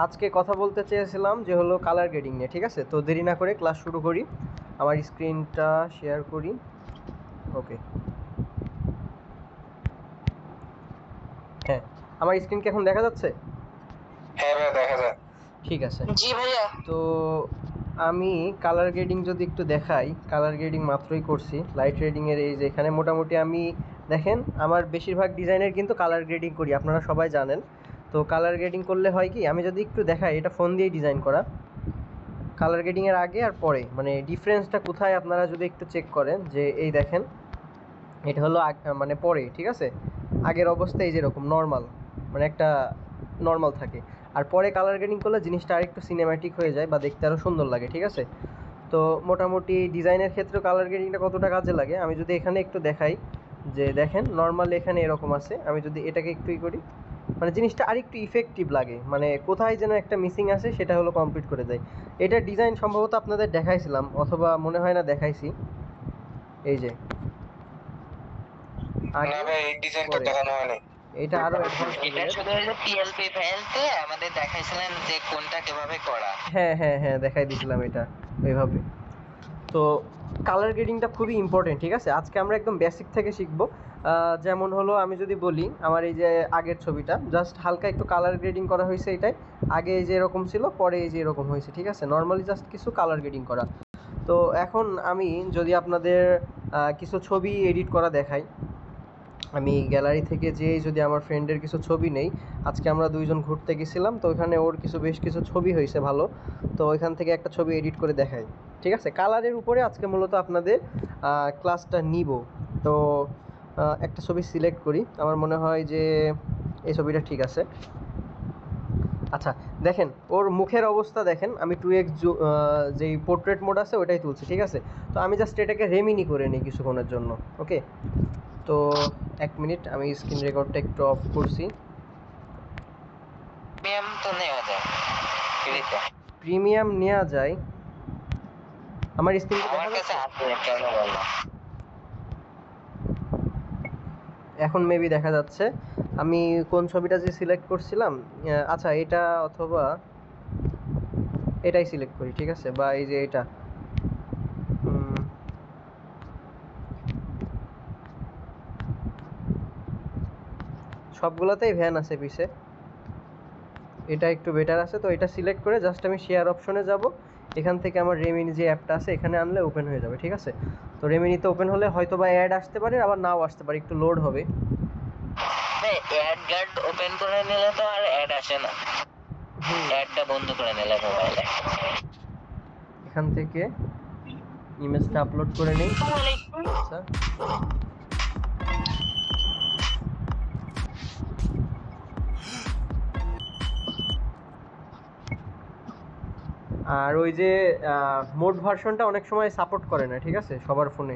আজকে কথা বলতে চেয়েছিলাম যে হলো কালার গ্রেডিং নিয়ে, ঠিক আছে? তো দেরি না করে ক্লাস শুরু করি। আমার স্ক্রিনটা শেয়ার করি। ওকে, হ্যাঁ, আমার স্ক্রিন কি এখন দেখা যাচ্ছে? হ্যাঁ ভাইয়া দেখা যায়। ঠিক আছে। জি ভাইয়া। তো আমি কালার গ্রেডিং যদি একটু দেখাই, কালার গ্রেডিং মাত্রই করছি লাইট রেডিংয়ের। এই যে এখানে মোটামুটি আমি দেখেন আমার বেশিরভাগ ডিজাইনের কিন্তু কালার গ্রেডিং করি, আপনারা সবাই জানেন। তো কালার গ্রেডিং করলে হয় কি, আমি যদি একটু দেখাই, এটা ফোন দিয়েই ডিজাইন করা। কালার গ্রেডিংয়ের আগে আর পরে মানে ডিফারেন্সটা কোথায় আপনারা যদি একটু চেক করেন, যে এই দেখেন এটা হলো মানে পরে, ঠিক আছে? আগের অবস্থা এই যেরকম নর্মাল, মানে একটা নর্মাল থাকে, আর পরে কালার গ্রেডিং করলে জিনিসটা আরেকটু সিনেম্যাটিক হয়ে যায় বা দেখতে আরও সুন্দর লাগে, ঠিক আছে? তো মোটামুটি ডিজাইনের ক্ষেত্রে কালার গ্রেডিংটা কতটা কাজে লাগে আমি যদি এখানে একটু দেখাই, যে দেখেন নর্মাল এখানে এরকম আছে, আমি যদি এটাকে একটু করি, মানে জিনিসটা আরেকটু ইফেক্টিভ লাগে, মানে কোথায় যেন একটা মিসিং আছে সেটা হলো কমপ্লিট করে দেয়। এটা ডিজাইন সম্ভবত আপনাদের দেখাইছিলাম, অথবা মনে হয় না দেখাইছি। এই যে আগে না ভাই এই ডিজাইনটা পরে, দেখানো হয়নি। এটা আরো অ্যাডভান্স এটা লেভেলের। শুধু হলো পিএলপি ফাইলতে আমাদের দেখাইছিলেন যে কোনটা কিভাবে করা। হ্যাঁ হ্যাঁ হ্যাঁ, দেখাই দিয়েছিলাম এটা ওইভাবে। তো কালার গ্রেডিংটা খুবই ইম্পর্টেন্ট, ঠিক আছে? আজকে আমরা একদম বেসিক থেকে শিখবো। যেমন হলো আমি যদি বলি, আমার এই যে আগের ছবিটা জাস্ট হালকা একটু কালার গ্রেডিং করা হয়েছে এটাই। আগে এই যে এরকম ছিল, পরে এই যে এরকম হয়েছে, ঠিক আছে? নর্মালি জাস্ট কিছু কালার গ্রেডিং করা। তো এখন আমি যদি আপনাদের কিছু ছবি এডিট করা দেখাই, আমি গ্যালারি থেকে যেয়ে যদি আমার ফ্রেন্ডের কিছু ছবি নেই, আজকে আমরা দুইজন ঘুরতে গেছিলাম, তো ওইখানে ওর বেশ কিছু ছবি হয়েছে ভালো। তো ওইখান থেকে একটা ছবি এডিট করে দেখাই, ঠিক আছে? কালারের উপরে আজকে মূলত আপনাদের ক্লাসটা নিব। তো একটা ছবি সিলেক্ট করি, আমার মনে হয় যে এই ছবিটা ঠিক আছে। আচ্ছা, দেখেন ওর মুখের অবস্থা দেখেন, আমি 2x যেই পোর্ট্রেট মোড আছে ওইটাই তুলছি, ঠিক আছে? তো আমি জাস্ট এটাকে রেমিনি করে নিই কিছুক্ষণের জন্য। ওকে, তো 1 মিনিট, আমি স্ক্রিন রেকর্ডটা একটু অফ করছি। প্রিমিয়াম তো নেওয়া যায় ফ্রিতে। প্রিমিয়াম নেওয়া যায়, আমার স্ক্রিন আমার কাছে আছে কেন বললাম। এখন মেবি দেখা যাচ্ছে। আমি কোন ছবিটা যে সিলেক্ট করছিলাম, আচ্ছা এটা অথবা এটাই সিলেক্ট করি, ঠিক আছে? বা এই যে এটা, সবগুলোতেই ভ্যান আছে পিছে, এটা একটু বেটার আছে। তো এটা সিলেক্ট করে জাস্ট আমি শেয়ার অপশনে যাব, এখান থেকে আমার রেমিনি যে অ্যাপটা আছে এখানে আনলে ওপেন হয়ে যাবে, ঠিক আছে? তো রেমিনিতে ওপেন হলে হয়তো বা অ্যাড আসতে পারে, আবার নাও আসতে পারে, একটু লোড হবে। অ্যাড গার্ড ওপেন করে নিলে তো আর অ্যাড আসে না, অ্যাডটা বন্ধ করে নিলে মোবাইলে। এখান থেকে ইমেজটা আপলোড করে নিই। আচ্ছা, আর ওই যে মোড ভার্সনটা অনেক সময় সাপোর্ট করে না, ঠিক আছে, সবার ফোনে।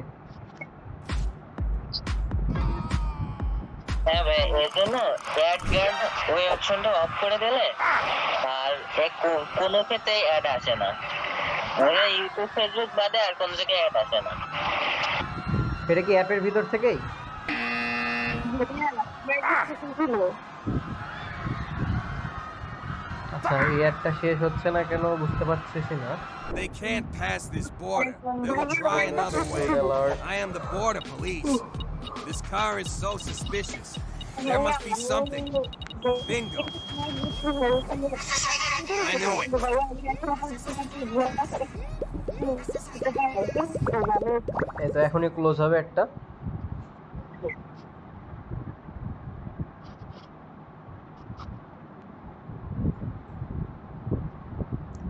হ্যাঁ ভাই, এর জন্য অ্যাড গার্ড ওই অপশনটা অফ করে দিলে আর কোনো ক্ষেত্রে অ্যাড আসে না। ওরা ইউটিউব ফেসবুক বাদে আর কোনো জায়গায় অ্যাড আসে না। এটা কি অ্যাপের ভিতর থেকেই? আচ্ছা, এই অ্যাডটা শেষ হচ্ছে না কেন বুঝতে পারতেছি না। They can't pass this border. They will try another way. I am the border police. This car is so suspicious. There must be something. Bingo. I knew it. এই তো এখনই ক্লোজ হবে একটা।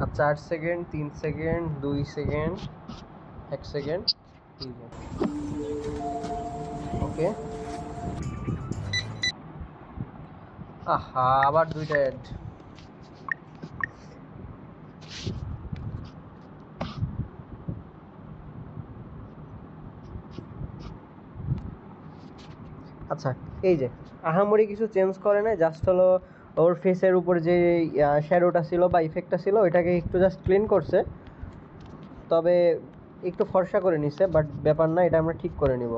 আর 4 সেকেন্ড, 3 সেকেন্ড, 2 সেকেন্ড, 1 সেকেন্ড, ওকে। আহা, আবার দুইটা add. আচ্ছা, এই যে আহামরি কিছু চেঞ্জ করে না, জাস্ট হলো ওর ফেসের উপর যে শ্যাডোটা ছিল বা ইফেক্টটা ছিল ওইটাকে একটু জাস্ট ক্লিন করছে, তবে একটু ফর্সা করে নিছে, বাট ব্যাপার না, এটা আমরা ঠিক করে নিব।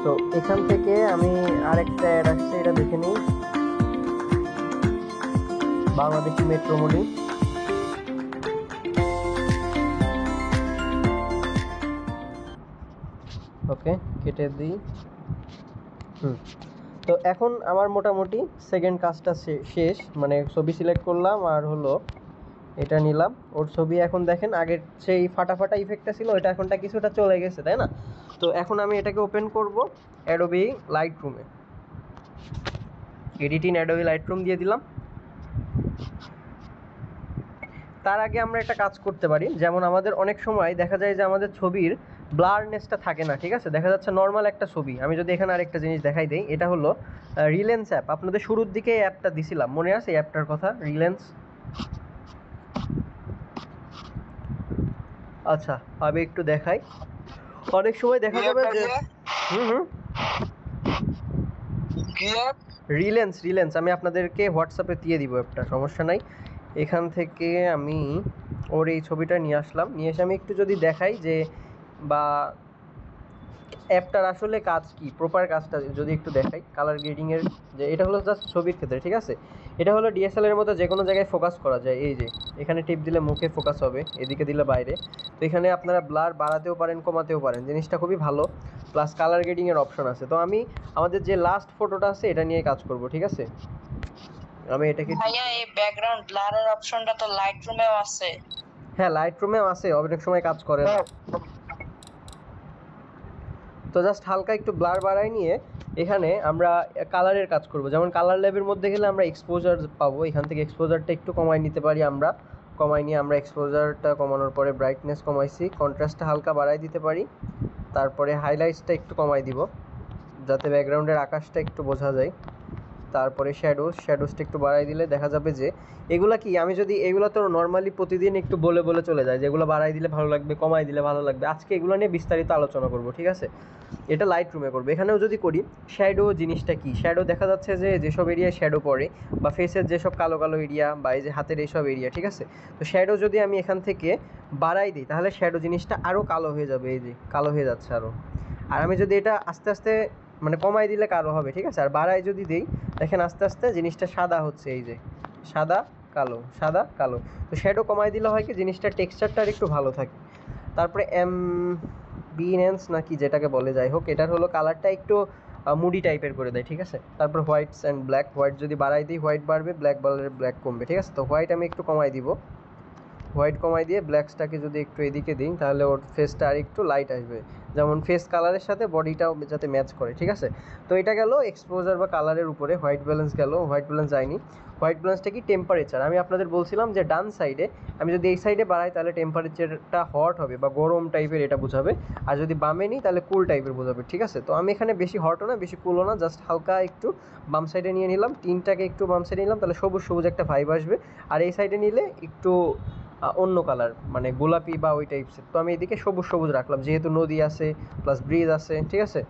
তো তো এখান থেকে আমি আরেকটা অ্যাড আসছে, এটা দেখে নিই। বাংলাদেশি মেট্রোমনি। ওকে, কেটে দিই। তো এখন আমার মোটামুটি সেকেন্ড কাজটা শেষ, মানে ছবি সিলেক্ট করলাম আর হলো এটা নিলাম ওর ছবি। এখন দেখেন আগের সেই ফাটা ইফেক্টটা ছিল ওটা এখনটা কিছুটা চলে গেছে, তাই না? তো এখন আমি এটাকে ওপেন করব অ্যাডোবি লাইটরুমে। এডিটিং অ্যাডোবি লাইটরুম দিয়ে দিলাম। তার আগে আমরা একটা কাজ করতে পারি, যেমন আমাদের অনেক সময় দেখা যায় যে আমাদের ছবির ব্লারনেসটা থাকে না, ঠিক আছে? দেখা যাচ্ছে নর্মাল একটা ছবি। আমি যদি এখানে আরেকটা জিনিস দেখাই দিই, এটা হলো রিলেন্স অ্যাপ। আপনাদের শুরুর দিকে এই অ্যাপটা দিছিলাম, মনে আছে এই অ্যাপটার কথা? রিলেন্স। আচ্ছা, আমি একটু দেখাই। অনেক সময় দেখা যাবে যে রিলেন্স আমি আপনাদেরকে হোয়াটসঅ্যাপে দিয়ে দিব অ্যাপটা, সমস্যা নাই। এখান থেকে আমি ওর এই ছবিটা নিয়ে আসলাম, নিয়ে এসে আমি একটু যদি দেখাই যে বা অ্যাপটার আসলে কাজ কি, প্রপার কাজটা যদি একটু দেখাই। কালার গ্রেডিংয়ের যে এটা হলো জাস্ট ছবির ক্ষেত্রে, ঠিক আছে? এটা হলো ডিএসএলআর মতো যে কোনো জায়গায় ফোকাস করা যায়। এই যে এখানে টিপ দিলে মুখে ফোকাস হবে, এদিকে দিলে বাইরে। তো এখানে আপনারা ব্লার বাড়াতেও পারেন, কমাতেও পারেন, জিনিসটা খুবই ভালো। প্লাস কালার গ্রেডিংয়ের অপশন আছে। তো আমি আমাদের যে লাস্ট ফটোটা আছে এটা নিয়ে কাজ করব, ঠিক আছে? আমি এটাকে ভাইয়া এই ব্যাকগ্রাউন্ড ব্লারের অপশনটা তো লাইটরুমেও আছে। হ্যাঁ, লাইটরুমেও আছে, অনেক সময় কাজ করে না। তো জাস্ট হালকা একটু ব্লার বাড়াই নিয়ে এখানে আমরা কালারের কাজ করব। যেমন কালার ল্যাবের মধ্যে গেলে আমরা এক্সপোজার পাবো, এখান থেকে এক্সপোজারটা একটু কমাই নিতে পারি আমরা। কমাই নিয়ে আমরা এক্সপোজারটা কমানোর পরে ব্রাইটনেস কমাইছি, কন্ট্রাস্টটা হালকা বাড়াই দিতে পারি। তারপরে হাইলাইটসটা একটু কমাই দিব যাতে ব্যাকগ্রাউন্ডের আকাশটা একটু বোঝা যায়। তারপরে শ্যাডোজটা একটু বাড়াই দিলে দেখা যাবে যে এগুলা কি, আমি যদি এগুলো তো নর্মালি প্রতিদিন একটু বলে বলে চলে যায় যেগুলো বাড়াই দিলে ভালো লাগবে, কমাই দিলে ভালো লাগবে। আজকে এগুলো নিয়ে বিস্তারিত আলোচনা করব, ঠিক আছে? এটা লাইট রুমে করবো। এখানেও যদি করি শ্যাডো জিনিসটা কি, শ্যাডো দেখা যাচ্ছে যে যেসব এরিয়ায় শ্যাডো পড়ে বা ফেসের যেসব কালো কালো এরিয়া বা এই যে হাতের এইসব এরিয়া, ঠিক আছে? তো শ্যাডো যদি আমি এখান থেকে বাড়াই দিই তাহলে শ্যাডো জিনিসটা আরও কালো হয়ে যাবে, এই যে কালো হয়ে যাচ্ছে আরও। আর আমি যদি এটা আস্তে আস্তে মানে কমাই দিলে কালো হবে, ঠিক আছে? আর বাড়াই যদি দিই দেখেন আস্তে আস্তে জিনিসটা সাদা হচ্ছে, এই যে সাদা কালো সাদা কালো। তো শ্যাডো কমাই দিলে হয় কি জিনিসটার টেক্সচারটা আর একটু ভালো থাকে। তারপরে বিএনএন্স নাকি যেটাকে বলে, যাই হোক, এটার হলো কালারটা একটু মুডি টাইপের করে দেয়, ঠিক আছে? তারপর হোয়াইটস অ্যান্ড ব্ল্যাক, হোয়াইট যদি বাড়াই দিই হোয়াইট বাড়বে, ব্ল্যাক বাড়লে ব্ল্যাক কমবে, ঠিক আছে? তো হোয়াইট আমি একটু কমাই দিব, হোয়াইট কমাই দিয়ে ব্ল্যাকসটাকে যদি একটু এদিকে দিই তাহলে ওর ফেসটা আর একটু লাইট আসবে, যেমন ফেস কালারের সাথে বডিটাও যাতে ম্যাচ করে, ঠিক আছে? তো এটা গেল এক্সপোজার বা কালারের উপরে। হোয়াইট ব্যালেন্স গেল, হোয়াইট ব্যালেন্স যায়নি। হোয়াইট ব্যালেন্সটা কি টেম্পারেচার, আমি আপনাদের বলছিলাম যে ডান সাইডে আমি যদি এই সাইডে বাড়াই তাহলে টেম্পারেচারটা হট হবে বা গরম টাইপের এটা বোঝাবে, আর যদি বামে নিই তাহলে কুল টাইপের বোঝাবে, ঠিক আছে? তো আমি এখানে বেশি হটও না বেশি কুলও না, জাস্ট হালকা একটু বাম সাইডে নিয়ে নিলাম, টিনটাকে একটু বাম সাইডে নিলাম তাহলে সবুজ সবুজ একটা ভাইব আসবে। আর এই সাইডে নিলে একটু অন্য কালার মানে গোলাপি বা ওই টাইপসের। তো আমি এদিকে সবুজ সবুজ রাখলাম যেহেতু নদী আছে প্লাস ব্রিজ আছে, ঠিক আছে?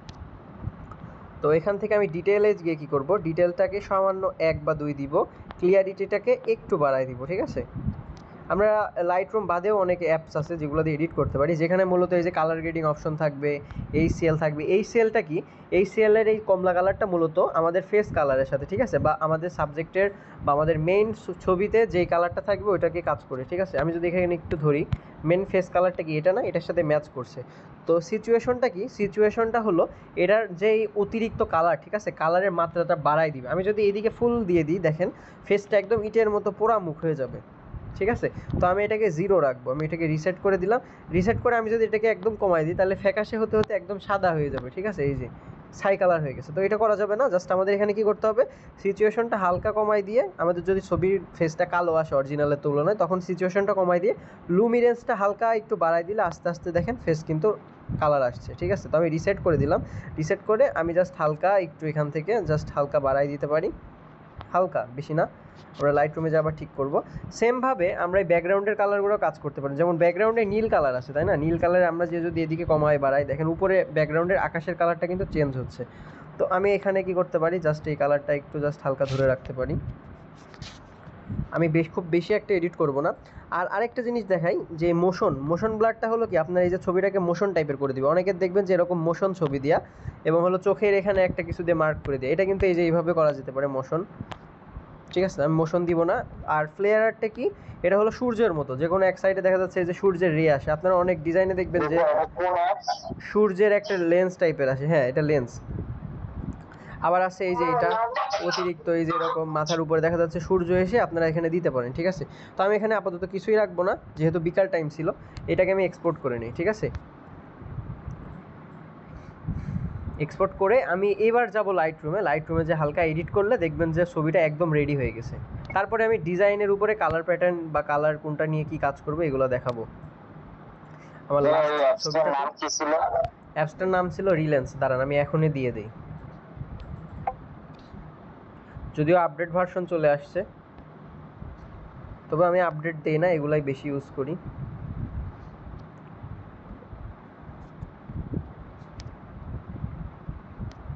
তো এখান থেকে আমি ডিটেলে গিয়ে কী করবো, ডিটেলটাকে সামান্য 1 বা 2 দিব, ক্লিয়ারিটিটাকে একটু বাড়াই দিব, ঠিক আছে? আমরা লাইটরুম বাদেও অনেক অ্যাপস আছে যেগুলো দিয়ে এডিট করতে পারি, যেখানে মূলত এই যে কালার গ্রেডিং অপশন থাকবে, এই সেল থাকবে। এই সেলটা কি, এই সেলের এই কমলা কালারটা মূলত আমাদের ফেস কালারের সাথে, ঠিক আছে? বা আমাদের সাবজেক্টের বা আমাদের মেইন ছবিতে যেই কালারটা থাকবে ওইটাকে কাজ করে, ঠিক আছে? আমি যদি এখানে একটু ধরি মেন ফেস কালারটা কি এটা না, এটার সাথে ম্যাচ করছে। তো সিচুয়েশনটা কি, সিচুয়েশনটা হলো এটার যেই অতিরিক্ত কালার, ঠিক আছে, কালারের মাত্রাটা বাড়াই দিবে। আমি যদি এদিকে ফুল দিয়ে দিই দেখেন ফেসটা একদম ইটের মতো পোড়া মুখ হয়ে যাবে, ঠিক আছে? তো আমি এটাকে 0 রাখবো, আমি এটাকে রিসেট করে দিলাম। রিসেট করে আমি যদি এটাকে একদম কমাই দিই তাহলে ফ্যাকাশে হতে হতে একদম সাদা হয়ে যাবে, ঠিক আছে? এই যে ছাই কালার হয়ে গেছে। তো এটা করা যাবে না, জাস্ট আমাদের এখানে কি করতে হবে, সিচুয়েশনটা হালকা কমাই দিয়ে, আমাদের যদি ছবির ফেসটা কালো আসে অরিজিনালের তুলনায় তখন সিচুয়েশনটা কমাই দিয়ে লুমিনেন্সটা হালকা একটু বাড়াই দিলে আস্তে আস্তে দেখেন ফেস কিন্তু কালার আসছে, ঠিক আছে? তো আমি রিসেট করে দিলাম। রিসেট করে আমি জাস্ট হালকা একটু এখান থেকে জাস্ট হালকা বাড়াই দিতে পারি, হালকা, বেশি না। আমরা লাইট রুমে যাবার ঠিক করব। সেমভাবে আমরা এই ব্যাকগ্রাউন্ডের কালারগুলো কাজ করতে পারি। যেমন ব্যাকগ্রাউন্ডে নীল কালার আছে, তাই না? নীল কালারে আমরা যে যদি এদিকে কমাই বাড়াই দেখেন উপরে ব্যাকগ্রাউন্ডের আকাশের কালারটা কিন্তু চেঞ্জ হচ্ছে। তো আমি এখানে কি করতে পারি, জাস্ট এই কালারটা একটু জাস্ট হালকা ধরে রাখতে পারি, আমি খুব বেশি একটা এডিট করব না। আর আরেকটা জিনিস দেখাই যে মোশন ব্লারটা হলো কি আপনার এই যে ছবিটাকে মোশন টাইপের করে দিবে। অনেকের দেখবেন যে এরকম মোশন ছবি দেওয়া এবং হলো চোখের এখানে একটা কিছু দিয়ে মার্ক করে দেয়, এটা কিন্তু এই যে এইভাবে করা যেতে পারে মোশন, ঠিক আছে? আমি মোশন দিব না। আর ফ্লেয়ার আর্টটা কি, এটা হলো সূর্যের মতো, যে কোনো এক সাইডে দেখা যাচ্ছে এই যে সূর্যের রে আসে, আপনারা অনেক ডিজাইনে দেখবেন যে সূর্যের একটা লেন্স টাইপের আসে, হ্যাঁ এটা লেন্স। আবার আছে এই যে এটা অতিরিক্ত এই যে এরকম মাথার উপরে দেখা যাচ্ছে সূর্য এসে আপনারা এখানে দিতে পারেন, ঠিক আছে? তো আমি এখানে আপাতত কিছুই রাখবো না, যেহেতু বিকাল টাইম ছিল, এটাকে আমি এক্সপোর্ট করে নিই, ঠিক আছে? এক্সপোর্ট করে আমি এবার যাব লাইট রুমে যে হালকা এডিট করলে দেখবেন যে ছবিটা একদম রেডি হয়ে গেছে। তারপরে আমি ডিজাইনের উপরে কালার প্যাটার্ন বা কালার কোনটা নিয়ে কি কাজ করবো এগুলো দেখাবো। আমার ছবিটার নাম কি ছিল? অ্যাপসটার নাম ছিল রিলেন্স। দাঁড়ান আমি এখনই দিয়ে দেই, যদিও আপডেট ভার্সন চলে আসছে, তবে আমি আপডেট দেই না, এগুলাই বেশি ইউজ করি।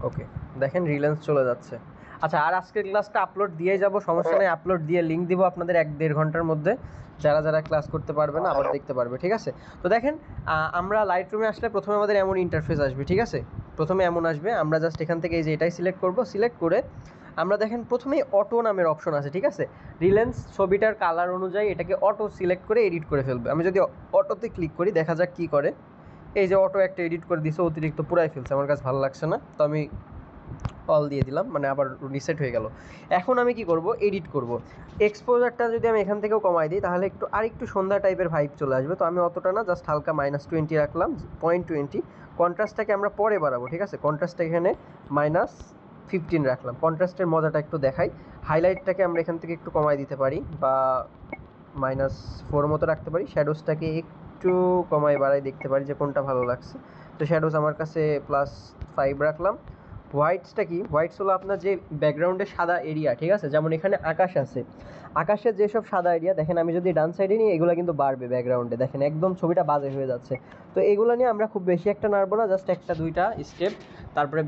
ওকে, দেখেন রিলেন্স চলে যাচ্ছে। আচ্ছা, আর আজকের ক্লাসটা আপলোড দিয়ে যাব, সমস্যা নেই, আপলোড দিয়ে লিঙ্ক দিব আপনাদের 1-1.5 ঘন্টার মধ্যে, যারা ক্লাস করতে পারবে না আবার দেখতে পারবে, ঠিক আছে? তো দেখেন আমরা লাইট রুমে আসলে প্রথমে আমাদের এমন ইন্টারফেস আসবে, ঠিক আছে? প্রথমে এমন আসবে, আমরা জাস্ট এখান থেকে এই যে এটাই সিলেক্ট করব। সিলেক্ট করে আমরা দেখেন প্রথমেই অটো নামের অপশন আছে, ঠিক আছে? রিলেন্স ছবিটার কালার অনুযায়ী এটাকে অটো সিলেক্ট করে এডিট করে ফেলবে। আমি যদি অটোতে ক্লিক করি দেখা যাক কী করে। এই যে অটো একটা এডিট করে দিছে, অতিরিক্ত পুরাই ফেলছে, আমার কাছে ভালো লাগছে না, তো আমি অল দিয়ে দিলাম, মানে আবার রিসেট হয়ে গেল। এখন আমি কি করব, এডিট করব। এক্সপোজারটা যদি আমি এখান থেকেও কমাই দিই তাহলে আরেকটু সন্ধ্যা টাইপের ভাইব চলে আসবে। তো আমি অতটা না, জাস্ট হালকা -20 রাখলাম, 0.20। কন্ট্রাস্টটাকে আমরা পরে বাড়াবো, ঠিক আছে? কন্ট্রাস্টটা এখানে -15 রাখলাম। কন্ট্রাস্টের মজাটা একটু দেখাই। হাইলাইটটাকে আমরা এখান থেকে একটু কমাই দিতে পারি বা -4 মতো রাখতে পারি। শ্যাডোজটাকে একটু কমাই বাড়াই দেখতে পারি যে কোনটা ভালো লাগছে। তো শ্যাডোজ আমার কাছে +5 রাখলাম। হোয়াইটসটা কি, হোয়াইটস হলো আপনার যে ব্যাকগ্রাউন্ডে সাদা এরিয়া, ঠিক আছে? যেমন এখানে আকাশ আছে, আকাশের যেসব সাদা এরিয়া দেখেন, আমি যদি ডান সাইডে নিই এগুলো কিন্তু বাড়বে ব্যাকগ্রাউন্ডে, দেখেন একদম ছবিটা বাজে হয়ে যাচ্ছে। তো এগুলো নিয়ে আমরা খুব বেশি একটা নাড়বো না, জাস্ট 1-2টা স্টেপ। তারপরে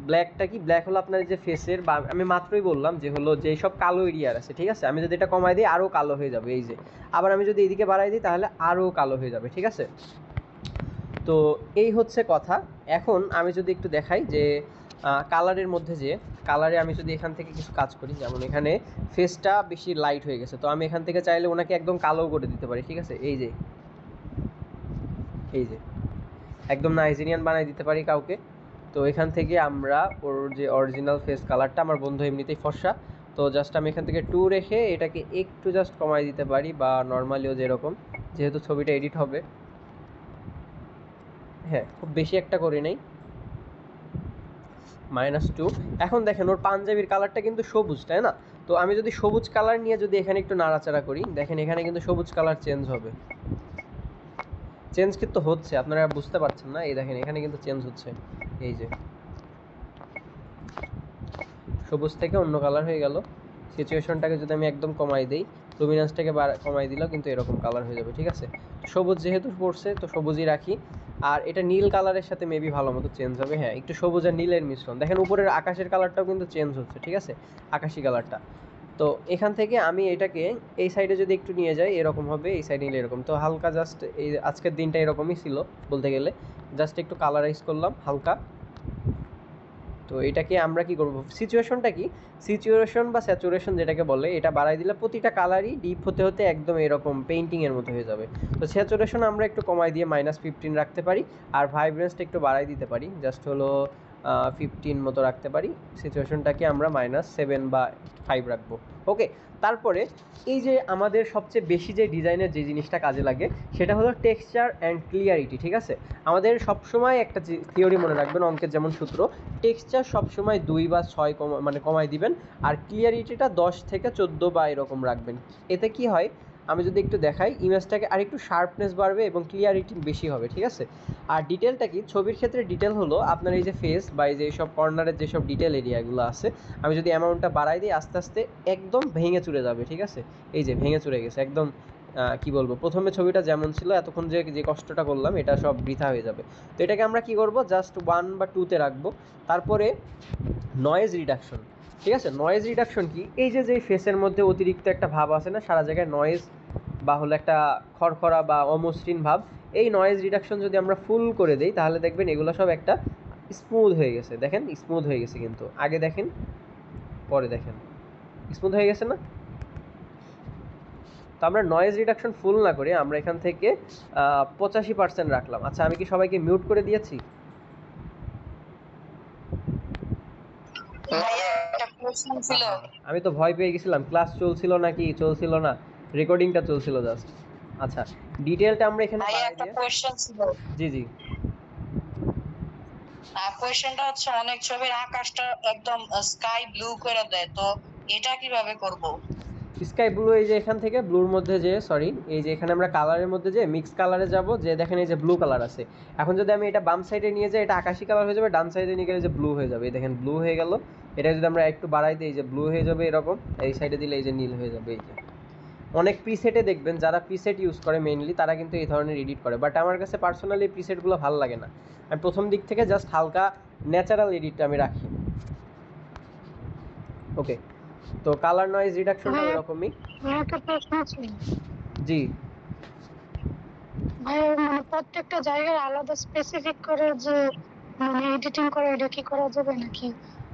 ব্ল্যাকটা কি, ব্ল্যাক হলো আপনার যে ফেসের, বা আমি মাত্রই বললাম যে হলো যেসব কালো এরিয়ার আছে, ঠিক আছে? আমি যদি এটা কমাই দিই আরও কালো হয়ে যাবে, এই যে। আবার আমি যদি এদিকে বাড়াই দিই তাহলে আরও কালো হয়ে যাবে, ঠিক আছে? তো এই হচ্ছে কথা। এখন আমি যদি একটু দেখাই যে কালারের মধ্যে যে কালারে আমি যদি এখান থেকে কিছু কাজ করি, যেমন এখানে ফেসটা বেশি লাইট হয়ে গেছে, তো আমি এখান থেকে চাইলে ওনাকে একদম কালো করে দিতে পারি, ঠিক আছে? এই যে একদম নাইজেরিয়ান বানাই দিতে পারি কাউকে। তো এখান থেকে আমরা ওর যে অরিজিনাল ফেস কালারটা, আমার বন্ধু এমনিতেই ফর্সা, তো জাস্ট আমি এখান থেকে 2 রেখে এটাকে একটু জাস্ট কমাই দিতে পারি, বা নর্মালিও যেরকম, যেহেতু ছবিটা এডিট হবে। হ্যাঁ, খুব বেশি একটা করি নাই, -2। এখন দেখেন ওর পাঞ্জাবির কালারটা কিন্তু সবুজ, তাই না? তো আমি যদি সবুজ কালার নিয়ে যদি এখানে একটু নাড়াচাড়া করি, দেখেন এখানে কিন্তু সবুজ কালার চেঞ্জ হবে, চেঞ্জ কিন্তু হচ্ছে, আপনারা বুঝতে পারছেন না, এই দেখেন এখানে কিন্তু চেঞ্জ হচ্ছে, এই যে সবুজ থেকে অন্য কালার হয়ে গেল। সিচুয়েশনটাকে যদি আমি একদম কমাই দিই, লুমিনাসটাকে কমাই দিলেও কিন্তু এরকম কালার হয়ে যাবে, ঠিক আছে? সবুজ যেহেতু পড়ছে তো সবুজই রাখি। আর এটা নীল কালারের সাথে মেবি ভালো মতো চেঞ্জ হবে, হ্যাঁ একটু সবুজ আর নীলের মিশ্রণ। দেখেন উপরের আকাশের কালারটাও কিন্তু চেঞ্জ হচ্ছে, ঠিক আছে? আকাশি কালারটা। তো এখান থেকে আমি এটাকে এই সাইডে যদি একটু নিয়ে যাই এরকম হবে, এই সাইডে নিলে এরকম। তো হালকা জাস্ট এই আজকের দিনটা এরকমই ছিল বলতে গেলে, জাস্ট একটু কালারাইজ করলাম হালকা। তো এটাকে আমরা কি করব, সিচুয়েশনটা কি, সিচুয়েশন বা স্যাচুরেশন যেটাকে বলে, এটা বাড়াই দিলে প্রতিটা কালারই ডিপ হতে হতে একদম এরকম পেইন্টিংয়ের মতো হয়ে যাবে। তো স্যাচুরেশন আমরা একটু কমাই দিয়ে -15 রাখতে পারি, আর ভাইব্রেন্সটা একটু বাড়াই দিতে পারি, জাস্ট হলো 15 মতো রাখতে পারি। সিচুয়েশনটাকে আমরা -7 বা 5 রাখবো, ওকে? তারপরে এই যে আমাদের সবচেয়ে বেশি যে ডিজাইনের যে জিনিসটা কাজে লাগে সেটা হলো টেক্সচার অ্যান্ড ক্লিয়ারিটি, ঠিক আছে? আমাদের সবসময় একটা থিওরি মনে রাখবেন, অঙ্কের যেমন সূত্র, টেক্সচার সবসময় 2 বা 6 কমাই দিবেন, আর ক্লিয়ারিটিটা 10 থেকে 14 বা এরকম রাখবেন। এতে কি হয়, আমি যদি একটু দেখাই, ইমেজটাকে আর একটু শার্পনেস বাড়বে এবং ক্লিয়ারিটি বেশি হবে, ঠিক আছে? আর ডিটেলটা কি, ছবির ক্ষেত্রে ডিটেল হলো আপনার এই যে ফেস বা এই যে সব কর্নারের যেসব ডিটেল এরিয়াগুলো আছে, আমি যদি অ্যামাউন্টটা বাড়াই দিই আস্তে আস্তে একদম ভেঙে চুরে যাবে, ঠিক আছে? এই যে ভেঙে চুরে গেছে একদম, কি বলবো, প্রথমে ছবিটা যেমন ছিল এতক্ষণ যে কষ্টটা করলাম এটা সব বৃথা হয়ে যাবে। তো এটাকে আমরা কি করব, জাস্ট 1 বা 2তে রাখবো। তারপরে নয়েজ রিডাকশন, ঠিক আছে। নয়েজ রিডাকশন কি, এই যে ফেসের মধ্যে অতিরিক্ত একটা ভাব আছে না, সারা জায়গায় নয়েজ বা হলো একটা খড়খড়া বা অমসৃণ ভাব, এই নয়েজ রিডাকশন যদি আমরা ফুল করে দেই তাহলে দেখবেন এগুলো সব একটা স্মুথ হয়ে গেছে। দেখেন স্মুথ হয়ে গেছে, কিন্তু আগে দেখেন পরে দেখেন স্মুথ হয়ে গেছে না। তো আমরা নয়েজ রিডাকশন ফুল না করে আমরা এখান থেকে 85% রাখলাম। আচ্ছা, আমি কি সবাইকে মিউট করে দিয়েছি? আমি তো ভয় পেয়ে গেছিলাম, ক্লাস চলছিল নাকি চলছিল না, রেকর্ডিংটা চলছিল জাস্ট। আচ্ছা, ডিটেইলটা আমরা এখানে একটা কোশ্চেন ছিল। জি জি, কোশ্চেনটা হচ্ছে অনেক ছবির আকাশটা একদম স্কাই ব্লু করে দেয়, তো এটা কিভাবে করব? স্কাই ব্লু, এই যে এখান থেকে ব্লুর মধ্যে যে এই যে এখানে আমরা কালারের মধ্যে যে মিক্স কালারে যাব, যে দেখেন এই যে ব্লু কালার আছে। এখন যদি আমি এটা বাম সাইডে নিয়ে যাই এটা আকাশি কালার হয়ে যাবে, ডান সাইডে নিয়ে গেলে যে ব্লু হয়ে যাবে। এই দেখেন ব্লু হয়ে গেল। এটা যদি আমরা একটু বাড়াই দিই এই যে ব্লু হয়ে যাবে এরকম, এই সাইডে দিলে এই যে নীল হয়ে যাবে। এই যে অনেক প্রিসেটে দেখবেন যারা প্রিসেট ইউজ করে মেইনলি তারা কিন্তু এই ধরনের এডিট করে, বাট আমার কাছে পার্সোনালি প্রিসেটগুলো ভালো লাগে না। আমি প্রথম দিক থেকে জাস্ট হালকা ন্যাচারাল এডিটটা আমি রাখি। ওকে, তো কালার নয়েজ রিডাকশনটা এরকমই। একটা প্রশ্ন আছে জি, ভাই, মানে প্রত্যেকটা জায়গায় আলাদা স্পেসিফিক করে যে মানে এডিটিং করে, এটা কি করা যাবে নাকি?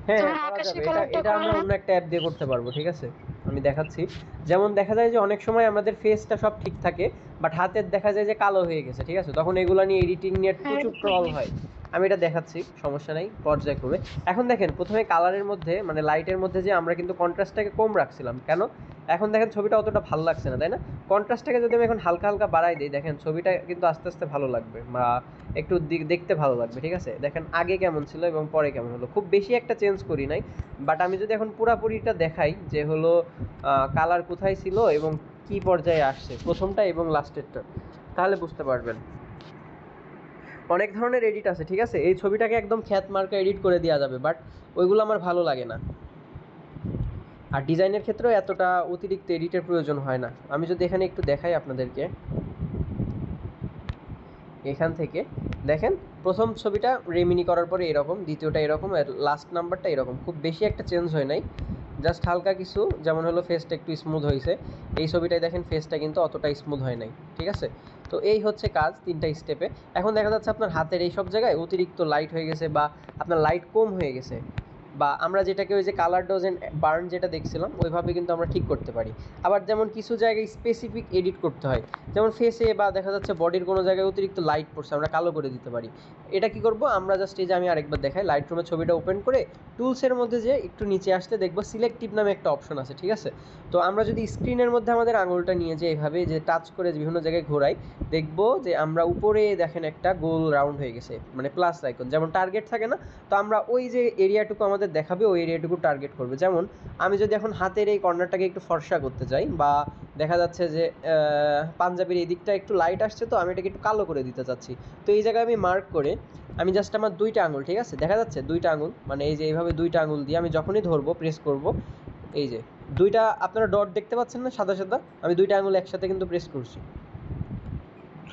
হ্যাঁ যেমন করা আকাশি যাবে। এটা কালারটা এটা আমরা করলাম। অন্য একটা অ্যাপ দিয়ে করতে পারবো, ঠিক আছে, আমি দেখাচ্ছি। যেমন দেখা যায় যে অনেক সময় আমাদের ফেসটা সব ঠিক থাকে বাট হাতের দেখা যায় যে কালো হয়ে গেছে, ঠিক আছে, তখন এগুলো নিয়ে এডিটিং নিয়ে প্রচুর ট্রল হয়। আমি এটা দেখাচ্ছি, সমস্যা নাই, পর্যায়ক্রমে। এখন দেখেন প্রথমে কালারের মধ্যে মানে লাইটের মধ্যে যে আমরা কিন্তু কন্ট্রাস্টটাকে কম রাখছিলাম, কেন? এখন দেখেন ছবিটা অতটা ভালো লাগছে না, তাই না? কন্ট্রাস্টটাকে যদি আমি এখন হালকা হালকা বাড়াই দিই দেখেন ছবিটা কিন্তু আস্তে আস্তে ভালো লাগবে বা একটু দেখতে ভালো লাগবে, ঠিক আছে। দেখেন আগে কেমন ছিল এবং পরে কেমন হলো, খুব বেশি একটা চেঞ্জ করি নাই। বাট আমি যদি এখন পুরাপুরিটা দেখাই যে হলো কালার কোথায় ছিল এবং কি পর্যায়ে আসছে প্রথমটা এবং লাস্টেরটা, তাহলে বুঝতে পারবেন। অনেক ধরনের এডিট আছে, ঠিক আছে, এই ছবিটাকে একদম খ্যাত মার্কা এডিট করে দেওয়া যাবে, বাট ওইগুলো আমার ভালো লাগে না। আর ডিজাইনের ক্ষেত্রেও এতটা অতিরিক্ত এডিটের প্রয়োজন হয় না। আমি যদি এখানে একটু দেখাই আপনাদেরকে, এখান থেকে দেখেন প্রথম ছবিটা রেমিনি করার পরে এরকম, দ্বিতীয়টা এরকম, আর লাস্ট নাম্বারটা এরকম, খুব বেশি একটা চেঞ্জ হয় নাই, জাস্ট হালকা কিছু, যেমন হলো ফেসটা একটু স্মুথ হয়েছে। এই ছবিটায় দেখেন ফেসটা কিন্তু অতটা স্মুথ হয় নাই, ঠিক আছে। তো এই হচ্ছে কাজ 3টা স্টেপে। এখন দেখা যাচ্ছে আপনার হাতের এই সব জায়গায় অতিরিক্ত লাইট হয়ে গেছে বা আপনার লাইট কম হয়ে গেছে, বা আমরা যেটাকে ওই যে কালার ডজেন্ট বার্ন যেটা দেখছিলাম ওইভাবে কিন্তু আমরা ঠিক করতে পারি। আবার যেমন কিছু জায়গায় স্পেসিফিক এডিট করতে হয়, যেমন ফেসে বা দেখা যাচ্ছে বডির কোনো জায়গায় অতিরিক্ত লাইট পড়ছে, আমরা কালো করে দিতে পারি। এটা কি করব আমরা, জাস্ট এই যে আমি আরেকবার দেখাই, লাইট রুমের ছবিটা ওপেন করে টুলসের মধ্যে যে একটু নিচে আসতে দেখবো সিলেক্টিভ নামে একটা অপশন আছে, ঠিক আছে। তো আমরা যদি স্ক্রিনের মধ্যে আমাদের আঙুলটা নিয়ে যে এইভাবে যে টাচ করে বিভিন্ন জায়গায় ঘোরাই, দেখবো যে আমরা উপরে দেখেন একটা গোল রাউন্ড হয়ে গেছে, মানে প্লাস আইকন, যেমন টার্গেট থাকে না, তো আমরা ওই যে এরিয়াটুকু আমাদের দেখাবে ওই এরিয়াটুকু টার্গেট করবে। যেমন আমি যদি এখন হাতের এই কর্নারটাকে একটু ফর্সা করতে চাই, বা দেখা যাচ্ছে যে পাঞ্জাবির এই দিকটা একটু লাইট আসছে, তো আমি এটাকে একটু কালো করে দিতে চাচ্ছি, তো এই জায়গায় আমি মার্ক করে আমি জাস্ট আমার 2টা আঙুল, ঠিক আছে, দেখা যাচ্ছে 2টা আঙুল, মানে এই যে এইভাবে 2টা আঙুল দিয়ে আমি যখনই ধরবো প্রেস করব, এই যে 2টা আপনারা ডট দেখতে পাচ্ছেন না সাদা সাদা, আমি 2টা আঙুল একসাথে কিন্তু প্রেস করছি।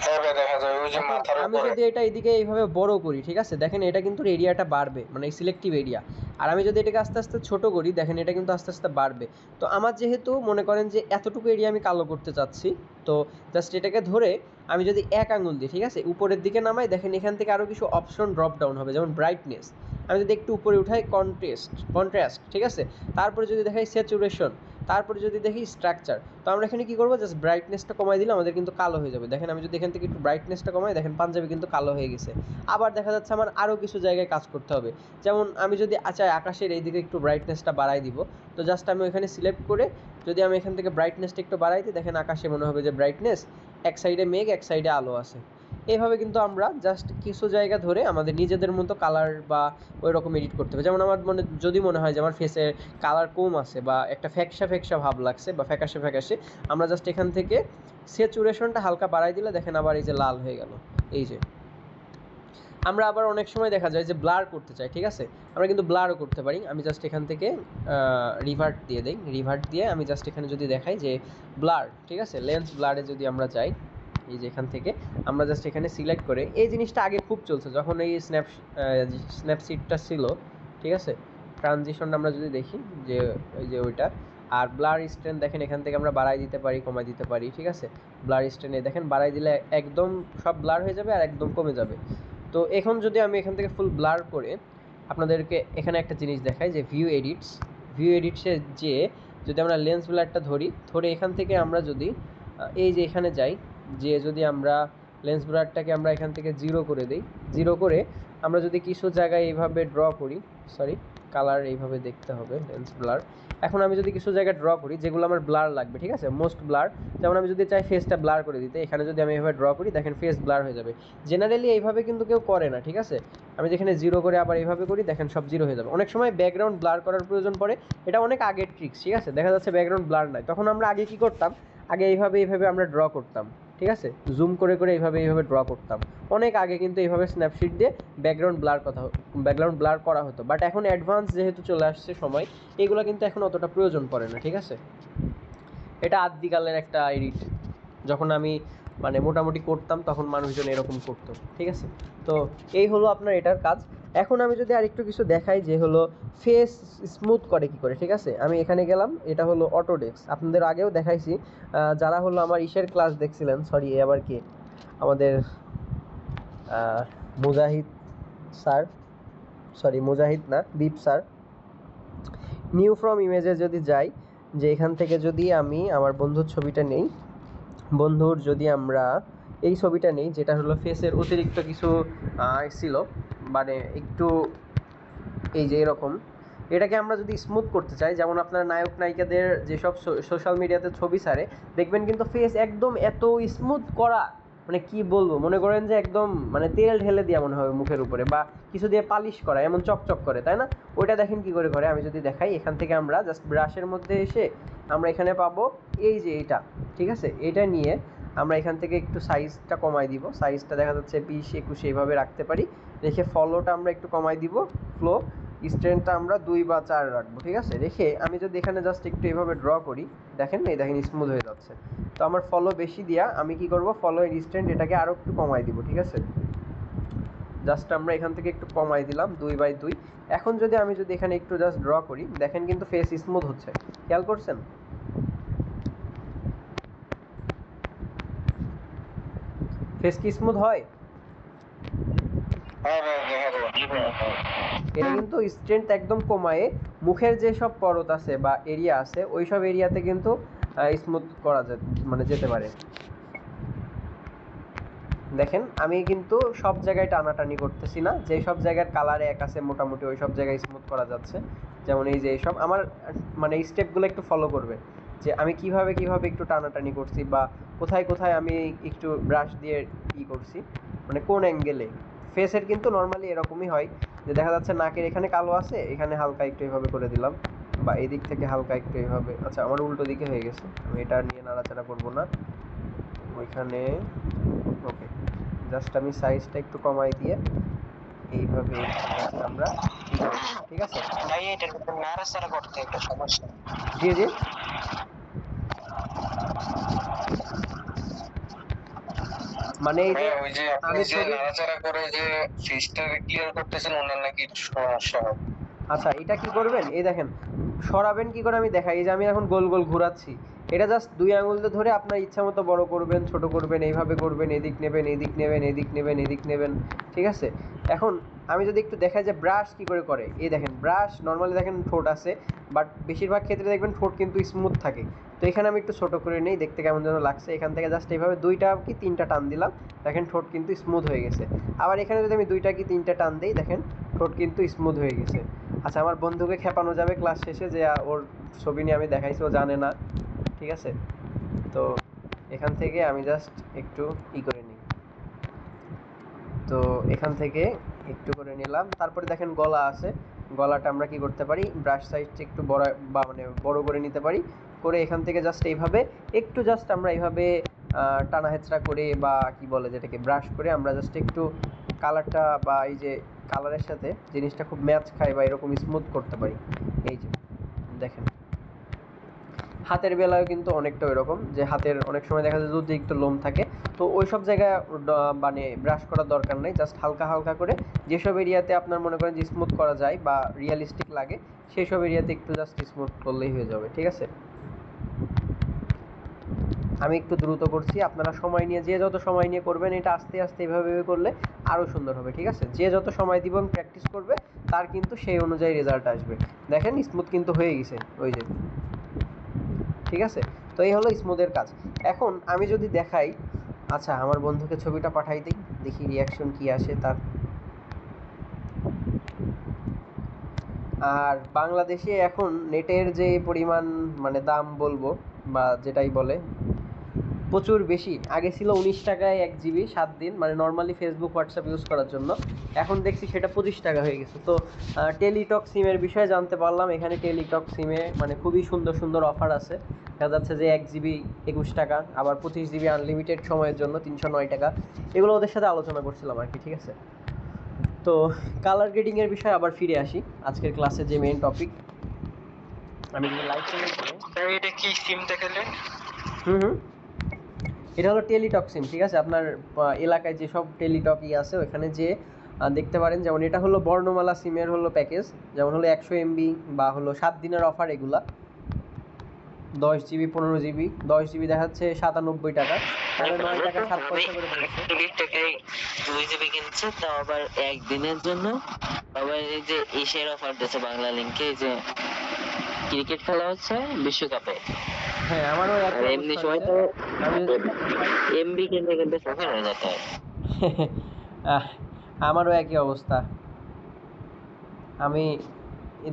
হ্যাঁ ভাই দেখা যায় ওই যে মাথার আমি উপরে। যদি এটা এইদিকে এইভাবে বড় করি, ঠিক আছে, দেখেন এটা কিন্তু এরিয়াটা বাড়বে, মানে এই সিলেক্টিভ এরিয়া। আর আমি যদি এটাকে আস্তে আস্তে ছোট করি দেখেন এটা কিন্তু আস্তে আস্তে বাড়বে। তো আমার যেহেতু মনে করেন যে এতটুকু এরিয়া আমি কালো করতে চাচ্ছি, তো জাস্ট এটাকে ধরে আমি যদি এক আঙুল দিই, ঠিক আছে, উপরের দিকে নামাই, দেখেন এখান থেকে আরও কিছু অপশন ড্রপ ডাউন হবে, যেমন ব্রাইটনেস, আমি যদি একটু উপরে উঠাই কন্ট্রাস্ট, ঠিক আছে, তারপরে যদি দেখাই স্যাচুরেশন, তারপরে যদি দেখি স্ট্রাকচার, তো আমরা এখানে কি করবো, জাস্ট ব্রাইটনেসটা কমাই দিলে আমাদের কিন্তু কালো হয়ে যাবে। দেখেন আমি যদি এখান থেকে একটু ব্রাইটনেসটা কমাই, দেখেন পাঞ্জাবি কিন্তু কালো হয়ে গেছে। আবার দেখা যাচ্ছে আমার আরও কিছু জায়গায় কাজ করতে হবে, যেমন আমি যদি চাই আকাশের এই দিকে একটু ব্রাইটনেসটা বাড়াই দিব, তো জাস্ট আমি ওইখানে সিলেক্ট করে যদি আমি এখান থেকে ব্রাইটনেসটা একটু বাড়াই দিই, দেখেন আকাশে মনে হবে যে ব্রাইটনেস, এক সাইডে মেঘ এক সাইডে আলো আছে। এইভাবে কিন্তু আমরা জাস্ট কিছু জায়গা ধরে আমাদের নিজেদের মতো কালার বা ওই রকম এডিট করতে হবে। যেমন আমার যদি মনে হয় যে আমার ফেসের কালার কম আছে বা একটা ফ্যাকসা ভাব লাগছে বা ফ্যাকাশে, আমরা জাস্ট এখান থেকে স্যাচুরেশনটা হালকা বাড়াই দিলে দেখেন আবার এই যে লাল হয়ে গেল। এই যে আমরা আবার অনেক সময় দেখা যায় যে ব্লার করতে চাই, ঠিক আছে, আমরা কিন্তু ব্লারও করতে পারি। আমি জাস্ট এখান থেকে রিভার্ট দিয়ে দিই, রিভার্ট দিয়ে আমি জাস্ট এখানে যদি দেখাই যে ব্লার, ঠিক আছে, লেন্স ব্লারে যদি আমরা যাই, এই যে এখান থেকে আমরা জাস্ট এখানে সিলেক্ট করে, এই জিনিসটা আগে খুব চলছে যখন এই স্ন্যাপসিটটা ছিল, ঠিক আছে, ট্রানজিশন আমরা যদি দেখি যে ওই যে ওইটা, আর ব্লার স্ট্রেন্থ দেখেন এখান থেকে আমরা বাড়াই দিতে পারি, কমাই দিতে পারি, ঠিক আছে। ব্লার স্ট্রেন্থ দেখেন বাড়াই দিলে একদম সব ব্লার হয়ে যাবে আর একদম কমে যাবে। তো এখন যদি আমি এখান থেকে ফুল ব্লার করে আপনাদেরকে এখানে একটা জিনিস দেখাই যে ভিউ এডিটসে যে যদি আমরা লেন্স ব্লারটা ধরে এখান থেকে আমরা যদি এই যে এখানে যাই, যে যদি আমরা লেন্স ব্লারটাকে আমরা এখান থেকে 0 করে দিই, 0 করে আমরা যদি কিছু জায়গায় এইভাবে ড্র করি, সরি কালার এইভাবে দেখতে হবে লেন্স ব্লার। এখন আমি যদি কিছু জায়গায় ড্র করি যেগুলো আমার ব্লার লাগবে, ঠিক আছে, মোস্ট ব্লার, যেমন আমি যদি চাই ফেসটা ব্লার করে দিতে, এখানে যদি আমি এইভাবে ড্র করি দেখেন ফেস ব্লার হয়ে যাবে। জেনারেলি এইভাবে কিন্তু কেউ করে না, ঠিক আছে। আমি যেখানে 0 করে আবার এইভাবে করি দেখেন সব 0 হয়ে যাবে। অনেক সময় ব্যাকগ্রাউন্ড ব্লার করার প্রয়োজন পড়ে, এটা অনেক আগের ট্রিক্স, ঠিক আছে। দেখা যাচ্ছে ব্যাকগ্রাউন্ড ব্লার নাই, তখন আমরা আগে কি করতাম, আগে এইভাবে আমরা ড্র করতাম, ঠিক আছে, জুম করে এইভাবে ড্র করতাম। অনেক আগে কিন্তু এইভাবে স্ন্যাপশিট দিয়ে ব্যাকগ্রাউন্ড ব্লার করা হতো, বাট এখন অ্যাডভান্স যেহেতু চলে আসছে সময়, এগুলো কিন্তু এখন অতটা প্রয়োজন পড়ে না, ঠিক আছে। এটা আদিকালের একটা এডিট, যখন আমি মানে মোটামুটি করতাম তখন মানুষজন এরকম করতো, ঠিক আছে। তো এই হলো আপনার এটার কাজ। এখন আমি যদি আরেকটু কিছু দেখাই যে হলো ফেস স্মুথ করে কি করে, ঠিক আছে। আমি এখানে গেলাম, এটা হলো অটোডেস্ক, আপনাদের আগেও দেখাইছি। যারা হলো আমার ইসের ক্লাস দেখছিলেন, সরি আবার কি আমাদের মুজাহিদ স্যার, সরি মুজাহিদ না, দীপ স্যার, নিউ ফ্রম ইমেজে যদি যাই, যে এখান থেকে যদি আমি আমার বন্ধুর ছবিটা নেই, বন্ধুর যদি আমরা এই ছবিটা নেই, যেটা হলো ফেসের অতিরিক্ত কিছু ছিল, মানে একটু এই যে এরকম, এটাকে আমরা যদি স্মুথ করতে চাই, যেমন আপনার নায়ক নায়িকাদের যেসব সোশ্যাল মিডিয়াতে ছবি ছাড়ে দেখবেন কিন্তু ফেস একদম এত স্মুথ করা, মানে কি বলবো, মনে করেন যে একদম মানে তেল ঢেলে দেওয়া মনে হবে মুখের উপরে, বা কিছু দিয়ে পালিশ করা, এমন চকচক করে, তাই না। ওইটা দেখেন কি করে করে, আমি যদি দেখাই, এখান থেকে আমরা জাস্ট ব্রাশের মধ্যে এসে আমরা এখানে পাবো এই যে এটা, ঠিক আছে। এটা নিয়ে আমরা এখান থেকে একটু সাইজটা কমাই দিব, সাইজটা দেখা যাচ্ছে 20-21 এইভাবে রাখতে পারি, রেখে ফলোটা আমরা একটু কমাই দিব, ফ্লো স্ট্রেন্থটা আমরা 2 বা 4 রাখবো, ঠিক আছে। রেখে আমি যদি এখানে জাস্ট একটু এইভাবে ড্র করি, দেখেন স্মুথ হয়ে যাচ্ছে। তো আমার ফলো বেশি দিয়া আমি কি করব, ফলো স্ট্রেন্থ এটাকে আরও একটু কমাই দিব, ঠিক আছে। জাস্ট আমরা এখান থেকে একটু কমাই দিলাম 2/2। এখন যদি আমি এখানে একটু জাস্ট ড্র করি, দেখেন কিন্তু ফেস স্মুথ হচ্ছে, খেয়াল করছেন। ফেস কি স্মুথ হয়? এটা কিন্তু স্ট্রেন্থ একদম কমায়ে মুখের যে সব পরত আছে বা এরিয়া আছে ওই সব এরিয়াতে কিন্তু স্মুথ করা যায়, মানে যেতে পারে। দেখেন আমি কিন্তু সব জায়গায় টানাটানি করতেছি না, যে সব জায়গার কালার এক আছে মোটামুটি ওই সব জায়গায় স্মুথ করা যাচ্ছে। যেমন এই যে এইসব আমার মানে স্টেপগুলো একটু ফলো করবে, যে আমি কিভাবে একটু টানাটানি করছি, বা কোথায় আমি একটু ব্রাশ দিয়ে করছি, মানে কোন অ্যাঙ্গেলে। ফেসের কিন্তু নর্মালি এরকমই হয়, যে দেখা যাচ্ছে নাকের এখানে কালো আছে, এখানে হালকা একটু এইভাবে করে দিলাম, বা এই দিক থেকে হালকা একটু এইভাবে, আচ্ছা আমার উল্টো দিকে হয়ে গেছে, আমি এটা নিয়ে নাড়াচাড়া করবো না, ওইখানে ওকে। জাস্ট আমি সাইজটা একটু কমাই দিয়ে এইভাবে আমরা, ঠিক আছে ভাই এটা নাড়াচাড়া করতে একটা সমস্যা। জি মানে এই যে ওই যে আপনি যে নাড়াচাড়া করে যে ফেসটাকে ক্লিয়ার করতেছেন ওনার নাকি সমস্যা হয়। আচ্ছা এটা কি করবেন, এই দেখেন সরাবেন কি করে আমি দেখাই। এই যে আমি এখন গোল গোল ঘোরাচ্ছি, এটা জাস্ট 2 আঙুল দিয়ে ধরে আপনার ইচ্ছা মতো বড় করবেন, ছোট করবেন, এইভাবে করবেন, এদিক নেবেন, এদিক নেবেন, এদিক নেবেন, এদিক নেবেন, ঠিক আছে। এখন আমি যদি একটু দেখাই যে ব্রাশ কি করে, এই দেখেন ব্রাশ নর্মালি দেখেন ঠোঁট আছে, বাট বেশিরভাগ ক্ষেত্রে দেখবেন ঠোঁট কিন্তু স্মুথ থাকে। তো এখানে আমি একটু ছোট করে নেই, দেখতে কেমন যেন লাগছে, এখান থেকে জাস্ট এইভাবে 2টা কি 3টা টান দিলাম, দেখেন ঠোঁট কিন্তু স্মুথ হয়ে গেছে। আবার এখানে যদি আমি 2টা কি 3টা টান দিই, দেখেন ঠোঁট কিন্তু স্মুথ হয়ে গেছে। আচ্ছা আমার বন্ধুকে খেপানো যাবে ক্লাস শেষে যে ওর ছবি নিয়ে আমি দেখাইছি, ও জানে না, ঠিক আছে। তো এখান থেকে আমি জাস্ট একটু করে নিই, তো এখান থেকে একটু করে নিলাম। তারপরে দেখেন গলা আছে, গলাটা আমরা কি করতে পারি, ব্রাশ সাইজটা একটু বড় বা মানে বড় করে নিতে পারি, করে এখান থেকে জাস্ট এইভাবে একটু জাস্ট আমরা এইভাবে টানা হেঁচড়া করে বা কি বলে যেটাকে ব্রাশ করে আমরা জাস্ট একটু কালারটা বা এই যে কালারের সাথে জিনিসটা খুব ম্যাচ খায় বা এরকম স্মুথ করতে পারি। এই যে দেখেন হাতের বেলায়ও কিন্তু অনেকটা ওইরকম, যে হাতের অনেক সময় দেখা যায় অতিরিক্ত লোম থাকে, তো ওই সব জায়গায় মানে ব্রাশ করার দরকার নেই, জাস্ট হালকা করে যেসব এরিয়াতে আপনার মনে করেন যে স্মুথ করা যায় বা রিয়েলিস্টিক লাগে সেই সব এরিয়াতে একটু জাস্ট স্মুথ করলেই হয়ে যাবে, ঠিক আছে। আমি একটু দ্রুত করছি, আপনারা সময় নিয়ে, যে যত সময় নিয়ে করবেন এটা আস্তে আস্তে এভাবে করলে আরও সুন্দর হবে, ঠিক আছে। যে যত সময় দিব এবং প্র্যাকটিস করবে তার কিন্তু সেই অনুযায়ী রেজাল্ট আসবে। দেখেন স্মুথ কিন্তু হয়ে গেছে, ওই যে, ঠিক আছে। তো এই হলো স্মুথের কাজ। এখন আমি যদি দেখাই, আচ্ছা আমার বন্ধুকে ছবিটা পাঠাই দিই, দেখি রিয়াকশন কি আসে তার। আর বাংলাদেশে এখন নেটের যে পরিমাণ মানে দাম বলবো বা যেটাই বলে প্রচুর বেশি। আগে ছিল 19 টাকায় 1 জিবি 7 দিন, মানে নর্মালি ফেসবুক হোয়াটসঅ্যাপ ইউজ করার জন্য। এখন দেখছি সেটা 25 টাকা হয়ে গেছে। তো টেলিটক সিমের বিষয়ে জানতে পারলাম, এখানে টেলিটক সিমে মানে খুবই সুন্দর সুন্দর অফার আছে। দেখা যাচ্ছে যে 1 জিবি 21 টাকা, আবার 25 জিবি আনলিমিটেড সময়ের জন্য 309 টাকা। এগুলো ওদের সাথে আলোচনা করছিলাম আর কি, ঠিক আছে। তো কালার গ্রেডিংয়ের বিষয়ে আবার ফিরে আসি, আজকের ক্লাসে যে মেইন টপিক। আমি যদি লাইভ এটা কি সিম দেখালেন? এটা হলো টেলিটক সিম, ঠিক আছে। আপনার এলাকায় যেসব টেলিটকই আছে ওইখানে যে দেখতে পারেন। যেমন এটা হলো বর্ণমালা সিমের হলো প্যাকেজ, যেমন হলো 100 MB বা হলো 7 দিনের অফার। এগুলা 10 জিবি 15 জিবি 10 জিবি দেখাচ্ছে 97 টাকা, তাহলে 9 টাকা 7 পয়সা করে পড়ছে। 2 জিবি কিনছে তাও আবার একদিনের জন্য। আবার এই যে এশিয়ার অফার দিয়েছে বাংলা লিংকে, যে ক্রিকেট খেলা হচ্ছে বিশ্বকাপে। হ্যাঁ আমারও এমনি সময় তো এমবি কিনতে কিনতে সফর হয়ে যেতে হয়। আমারও একই অবস্থা। আমি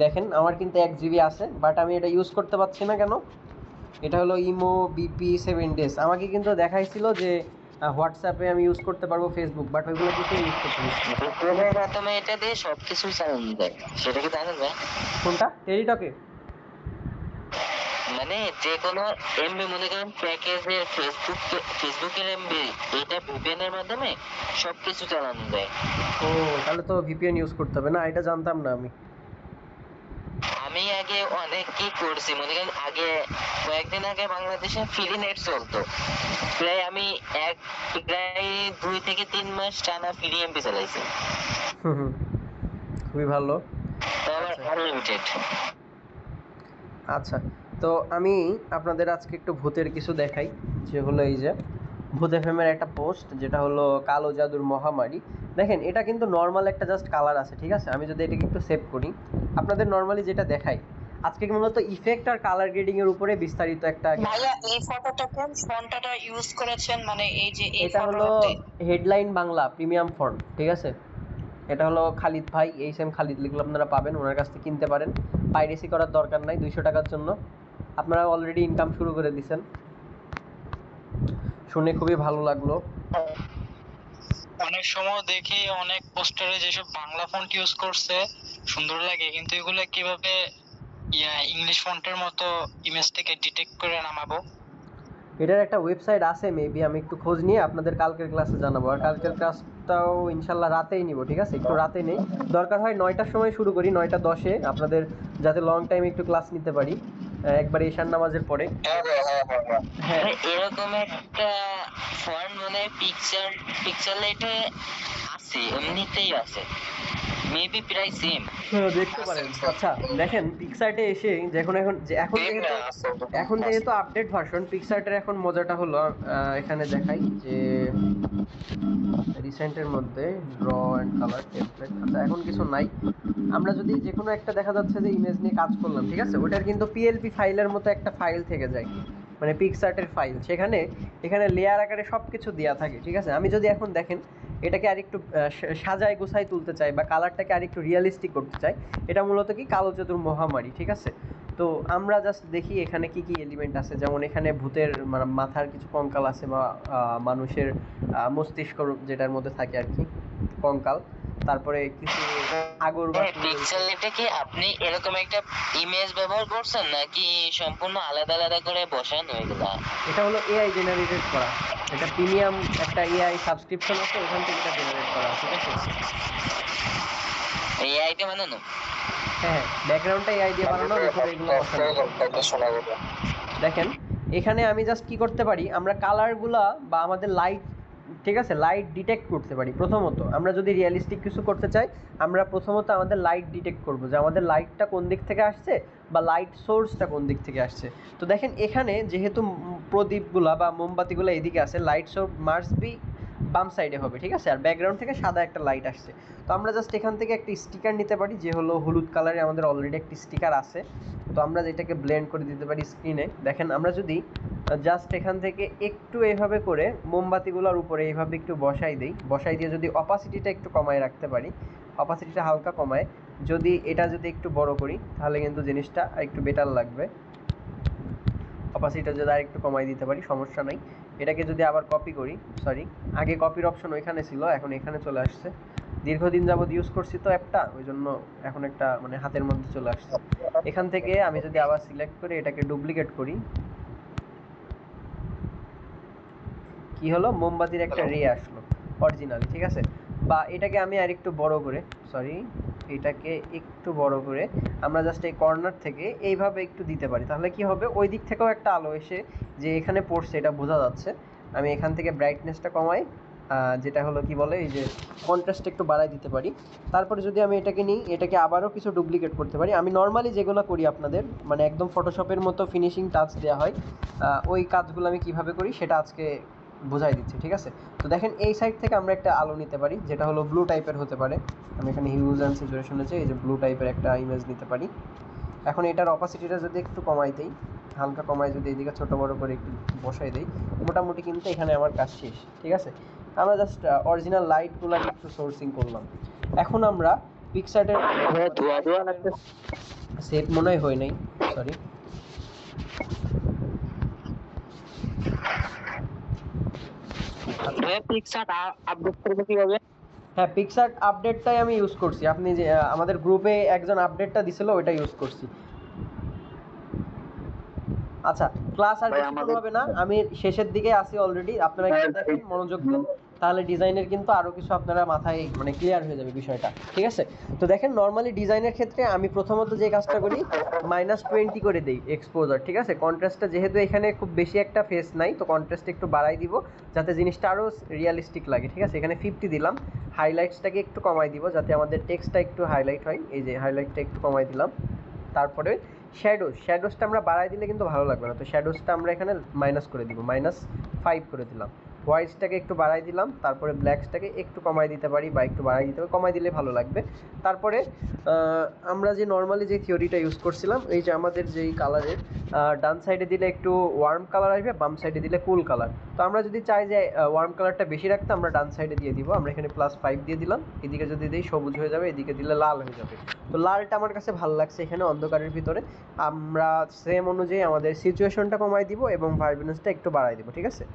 দেখেন আমার কিন্তু 1 জিবি আছে, বাট আমি এটা ইউজ করতে পারছি না কেন। এটা হলো ইমো বিপি 7 ডেজ। আমাকে কিন্তু দেখাইছিল যে হোয়াটসঅ্যাপে আমি ইউজ করতে পারবো ফেসবুক, বাট ওইগুলো কিছু ইউজ করতে পারছি না। প্রোগ্রামের মাধ্যমে এটা দিয়ে সবকিছু চালানো যায়, সেটা কি জানেন ভাই? কোনটা? টেলিটকে? মানে যে কোনো এমবি মনে করেন প্যাকেজের ফেসবুকের এমবি, এটা ভিপিএন এর মাধ্যমে সবকিছু চালানো যায়। ও তাহলে তো ভিপিএন ইউজ করতে হবে না, এটা জানতাম না আমি। আমি আগে অনেক কি করছি, মনে করেন আগে কয়েকদিন আগে বাংলাদেশে ফ্রি নেট চলতো, প্রায় আমি প্রায় 2 থেকে 3 মাস টানা ফ্রি এমবি চালাইছি। খুবই ভালো। তো আবার আনলিমিটেড। আচ্ছা, তো আমি আপনাদের আজকে একটু ভূতের কিছু দেখাই, যে হলো এই যে ভূত এফএমের একটা পোস্ট, যেটা হলো কালো জাদুর মহামারী। দেখেন এটা কিন্তু নর্মাল একটা জাস্ট কালার আছে, ঠিক আছে। আমি যদি এটাকে একটু সেভ করি, আপনাদের নর্মালি যেটা দেখাই আজকে মূলত ইফেক্ট আর কালার গ্রেডিং এর উপরে বিস্তারিত একটা। ভাইয়া এই ফটোটা কোন ফন্টটা ইউজ করেছেন, মানে এই যে এই এটা হলো ফটোটাতে? হেডলাইন বাংলা প্রিমিয়াম ফন্ট, ঠিক আছে। এটা হলো খালিদ ভাই, এই সেম খালিদ লিখলে আপনারা পাবেন, ওনার কাছ থেকে কিনতে পারেন। পাইরেসি করার দরকার নাই 200 টাকার জন্য। আপনারা অলরেডি ইনকাম শুরু করে দিয়েছেন, শুনে খুবই ভালো লাগলো। অনেক সময় দেখি অনেক পোস্টারে যেসব বাংলা ফন্ট ইউজ করছে সুন্দর লাগে, কিন্তু এগুলো কিভাবে ইংলিশ ফন্টের মতো ইমেজটাকে ডিটেক্ট করে নামাবো? এটার একটা ওয়েবসাইট আছে, মেবি আমি একটু খোঁজ নিয়ে আপনাদের কালকের ক্লাসে জানাবো। আর কালকের ক্লাসটাও ইনশাল্লাহ রাতেই নিব, ঠিক আছে। একটু রাতে নেই, দরকার হয় 9টার সময় শুরু করি, 9টা 10-এ, আপনাদের যাতে লং টাইম একটু ক্লাস নিতে পারি, একবার ঈশান নামাজের পরে। হ্যাঁ এরকম একটা ফন্ট মানে পিকচার লাইটে আছে, এমনিতেই আছে, মেবি প্রায় সেম। হ্যাঁ দেখতে পারেন। আচ্ছা দেখেন পিকসার্টে এসে এখন যেহেতু আপডেট ভার্সন, পিকসার্টের এখন মজাটা হলো, এখানে দেখাই যে রিসেন্টের মধ্যে ড্র অ্যান্ড কালার টেমপ্লেট। আচ্ছা এখন কিছু নাই। আমরা যদি যে কোনো একটা দেখা যাচ্ছে যে ইমেজ নিয়ে কাজ করলাম, ঠিক আছে, ওটার কিন্তু পিএলপি ফাইলের মতো একটা ফাইল থেকে যায়, মানে পিকসার্টের ফাইল। এখানে লেয়ার আকারে সব কিছু দেওয়া থাকে, ঠিক আছে। আমি যদি এখন দেখেন এটাকে আরেকটু সাজায় গোছায় তুলতে চাই বা কালারটাকে আরেকটু রিয়েলিস্টিক করতে চাই, এটা মূলত কি কালো জাদুর মহামারী, ঠিক আছে। তো আমরা জাস্ট দেখি এখানে কি কি এলিমেন্ট আছে। যেমন এখানে ভূতের মাথার কিছু কঙ্কাল আছে, বা মানুষের মস্তিষ্ক যেটার মধ্যে থাকে আর কি কঙ্কাল, তারপরে কিছু আগর। পিক্সেল এটা কি আপনি এরকম একটা ইমেজ ব্যবহার করছেন নাকি সম্পূর্ণ আলাদা আলাদা করে বসানো এগুলো? এটা হলো এআই জেনারেটেড করা, এটা প্রিমিয়াম একটা এআই সাবস্ক্রিপশন আছে, ওখান থেকে এটা জেনারেট করা, ঠিক আছে। এআই তে বানানো? হ্যাঁ ব্যাকগ্রাউন্ডটা এআই দিয়ে বানানো, দেখুন এগুলো বসানো। দেখেন এখানে আমি জাস্ট কি করতে পারি, আমরা কালারগুলা বা আমাদের লাইট ঠিক আছে, লাইট ডিটেক্ট করতে পারি। প্রথমত আমরা যদি রিয়েলিস্টিক কিছু করতে চাই, আমরা প্রথমত আমাদের লাইট ডিটেক্ট করব যে আমাদের লাইটটা কোন দিক থেকে আসছে বা লাইট সোর্সটা কোন দিক থেকে আসছে। তো দেখেন এখানে যেহেতু প্রদীপগুলা বা মোমবাতিগুলো এদিকে আছে, লাইট সোর্স মাস্ট বি বাম সাইডে হবে, ঠিক আছে। আর ব্যাকগ্রাউন্ড থেকে সাদা একটা লাইট আসছে। তো আমরা জাস্ট এখান থেকে একটা স্টিকার নিতে পারি, যে হলো হলুদ কালারে আমাদের অলরেডি একটি স্টিকার আছে। তো আমরা যেটাকে ব্লেন্ড করে দিতে পারি স্ক্রিনে। দেখেন আমরা যদি জাস্ট এখান থেকে একটু এইভাবে করে মোমবাতিগুলোর উপরে এইভাবে একটু বসাই দিয়ে যদি অপাসিটিটা একটু কমায় রাখতে পারি, অপাসিটিটা হালকা কমায় যদি এটা যদি একটু বড় করি, তাহলে কিন্তু জিনিসটা একটু বেটার লাগবে। অপাসিটিটা যদি আর একটু কমাই দিতে পারি, সমস্যা নাই। এটাকে যদি আবার কপি করি, সরি আগে কপির অপশন ওইখানে ছিল, এখন এখানে চলে আসছে। দীর্ঘদিন যাবত ইউজ করছি তো অ্যাপটা, ওই জন্য এখন একটা মানে হাতের মধ্যে চলে আসছে। এখান থেকে আমি যদি আবার সিলেক্ট করে এটাকে ডুপ্লিকেট করি, কি হলো, মোমবাতির একটা রে আসলো অরিজিনালি, ঠিক আছে। বা এটাকে আমি আর একটু বড় করে, সরি এটাকে একটু বড় করে আমরা জাস্ট এই কর্নার থেকে এইভাবে একটু দিতে পারি, তাহলে কি হবে, ওই দিক থেকেও একটা আলো এসে যে এখানে পড়ছে এটা বোঝা যাচ্ছে। আমি এখান থেকে ব্রাইটনেসটা কমাই, যেটা হলো কি বলে, এই যে কন্ট্রাস্ট একটু বাড়াই দিতে পারি। তারপরে যদি আমি এটাকে নিই, এটাকে আবারও কিছু ডুপ্লিকেট করতে পারি। আমি নর্মালি যেগুলো করি আপনাদের মানে একদম ফটোশপের মতো ফিনিশিং টাচ দেওয়া হয়, ওই কাজগুলো আমি কিভাবে করি সেটা আজকে বোঝাই দিচ্ছি, ঠিক আছে। তো দেখেন এই সাইড থেকে আমরা একটা আলো নিতে পারি, যেটা হলো ব্লু টাইপের হতে পারে। আমি এখানে হিউজ অ্যান্ড স্যাচুরেশন আছে, এই যে ব্লু টাইপের একটা ইমেজ নিতে পারি। এখন এটার অপাসিটিটা যদি একটু কমাই দেই, হালকা কমাই যদি এদিকে ছোটো বড়ো করে একটু বসাই দেই, মোটামুটি কিন্তু এখানে আমার কাজ শেষ, ঠিক আছে। আমরা জাস্ট অরিজিনাল লাইটগুলো একটু সোর্সিং করলাম। এখন আমরা পিকচারের সেভ মনে হয় নাই, সরি হ্যাঁ, পিকচার আপডেটটাই আমি ইউজ করছি। আপনি যে আমাদের গ্রুপে একজন আপডেটটা দিছিল ওইটা ইউজ করছি। আচ্ছা, ক্লাস আর বেশি হবে না, আমি শেষের দিকে আসি অলরেডি। আপনারা একটু দেখেন, মনোযোগ দিন, তাহলে ডিজাইনের কিন্তু আরো কিছু আপনারা মাথায় মানে ক্লিয়ার হয়ে যাবে বিষয়টা, ঠিক আছে। তো দেখেন নর্মালি ডিজাইনের ক্ষেত্রে আমি প্রথমত যে কাজটা করি, -20 করে দেই এক্সপোজার, ঠিক আছে। কন্ট্রাস্টটা যেহেতু এখানে খুব বেশি একটা ফেস নাই, তো কন্ট্রাস্ট একটু বাড়াই দিব যাতে জিনিসটা আরো রিয়েলিস্টিক লাগে, ঠিক আছে। এখানে 50 দিলাম। হাইলাইটসটাকে একটু কমাই দিব যাতে আমাদের টেক্সটটা একটু হাইলাইট হয়, এই যে হাইলাইটটা একটু কমাই দিলাম। তারপরে শ্যাডোজটা আমরা বাড়াই দিলে কিন্তু ভালো লাগবে না, তো শ্যাডোজটা আমরা এখানে মাইনাস করে দিব, -5 করে দিলাম। হোয়াইটসটাকে একটু বাড়াই দিলাম, তারপরে ব্ল্যাকসটাকে একটু কমাই দিতে পারি বা একটু বাড়াই দিতে পারি, কমাই দিলে ভালো লাগবে। তারপরে আমরা যে নর্মালি যে থিওরিটা ইউজ করছিলাম, এই যে আমাদের যেই কালারের ডান সাইডে দিলে একটু ওয়ার্ম কালার আসবে, বাম সাইডে দিলে কুল কালার। তো আমরা যদি চাই যে ওয়ার্ম কালারটা বেশি রাখতে, আমরা ডান সাইডে দিয়ে দিব। আমরা এখানে +5 দিয়ে দিলাম, এদিকে যদি দিই সবুজ হয়ে যাবে, এদিকে দিলে লাল হয়ে যাবে। তো লালটা আমার কাছে ভালো লাগছে এখানে অন্ধকারের ভিতরে। আমরা সেম অনুযায়ী আমাদের সিচুয়েশনটা কমাই দিব এবং ভাইব্রেন্সটা একটু বাড়াই দিব, ঠিক আছে।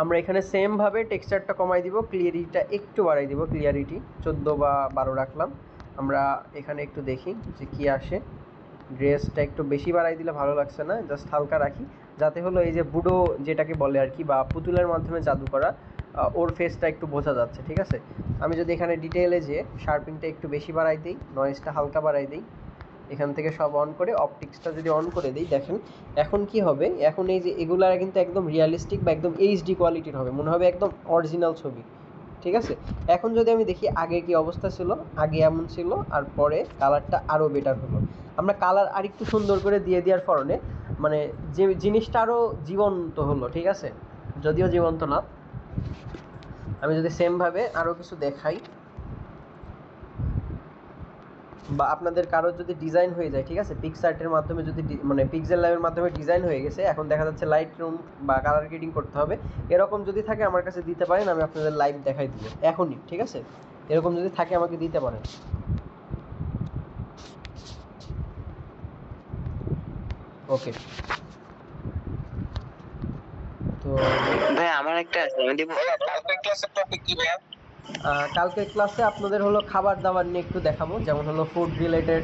আমরা এখানে সেমভাবে টেক্সচারটা কমাই দিব, ক্লিয়ারিটিটা একটু বাড়াই দিব, ক্লিয়ারিটি 14 বা 12 রাখলাম। আমরা এখানে একটু দেখি যে কি আসে। ড্রেসটা একটু বেশি বাড়াই দিলে ভালো লাগছে না, জাস্ট হালকা রাখি, যাতে হলো এই যে বুডো যেটাকে বলে আর কি, বা পুতুলের মাধ্যমে জাদু করা, ওর ফেসটা একটু বোঝা যাচ্ছে, ঠিক আছে। আমি যদি এখানে ডিটেইলে যে শার্পিংটা একটু বেশি বাড়াই দিই, নয়েজটা হালকা বাড়াই দিই, এখান থেকে সব অন করে অপটিক্সটা যদি অন করে দিই, দেখেন এখন কি হবে, এখন এই যে এগুলা কিন্তু একদম রিয়েলিস্টিক বা একদম এইচডি কোয়ালিটির হবে, মনে হবে একদম অরিজিনাল ছবি, ঠিক আছে। এখন যদি আমি দেখি আগে কি অবস্থা ছিল, আগে এমন ছিল আর পরে কালারটা আরও বেটার হলো। আমরা কালার আর একটু সুন্দর করে দিয়ে দেওয়ার কারণে মানে যে জিনিসটা আরও জীবন্ত হলো, ঠিক আছে, যদিও জীবন্ত না। আমি যদি সেমভাবে আরও কিছু দেখাই, বা আপনাদের কারো যদি ডিজাইন হয়ে যায়, ঠিক আছে, পিক্সআর্টের মাধ্যমে যদি মানে পিক্সেল ল্যাবের মাধ্যমে ডিজাইন হয়ে গেছে, এখন দেখা যাচ্ছে লাইট রুম বা কালার গ্রেডিং করতে হবে, এরকম যদি থাকে আমার কাছে দিতে পারেন, আমি আপনাদের লাইভ দেখাই দিব এখনই, ঠিক আছে। এরকম যদি থাকে আমাকে দিতে পারেন। ওকে, তো ভাই আমার একটা কালকের ক্লাসের টপিক কি ভাইয়া? কালকের ক্লাসে আপনাদের হলো খাবার দাবার নিয়ে একটু দেখাবো, যেমন হলো ফুড রিলেটেড,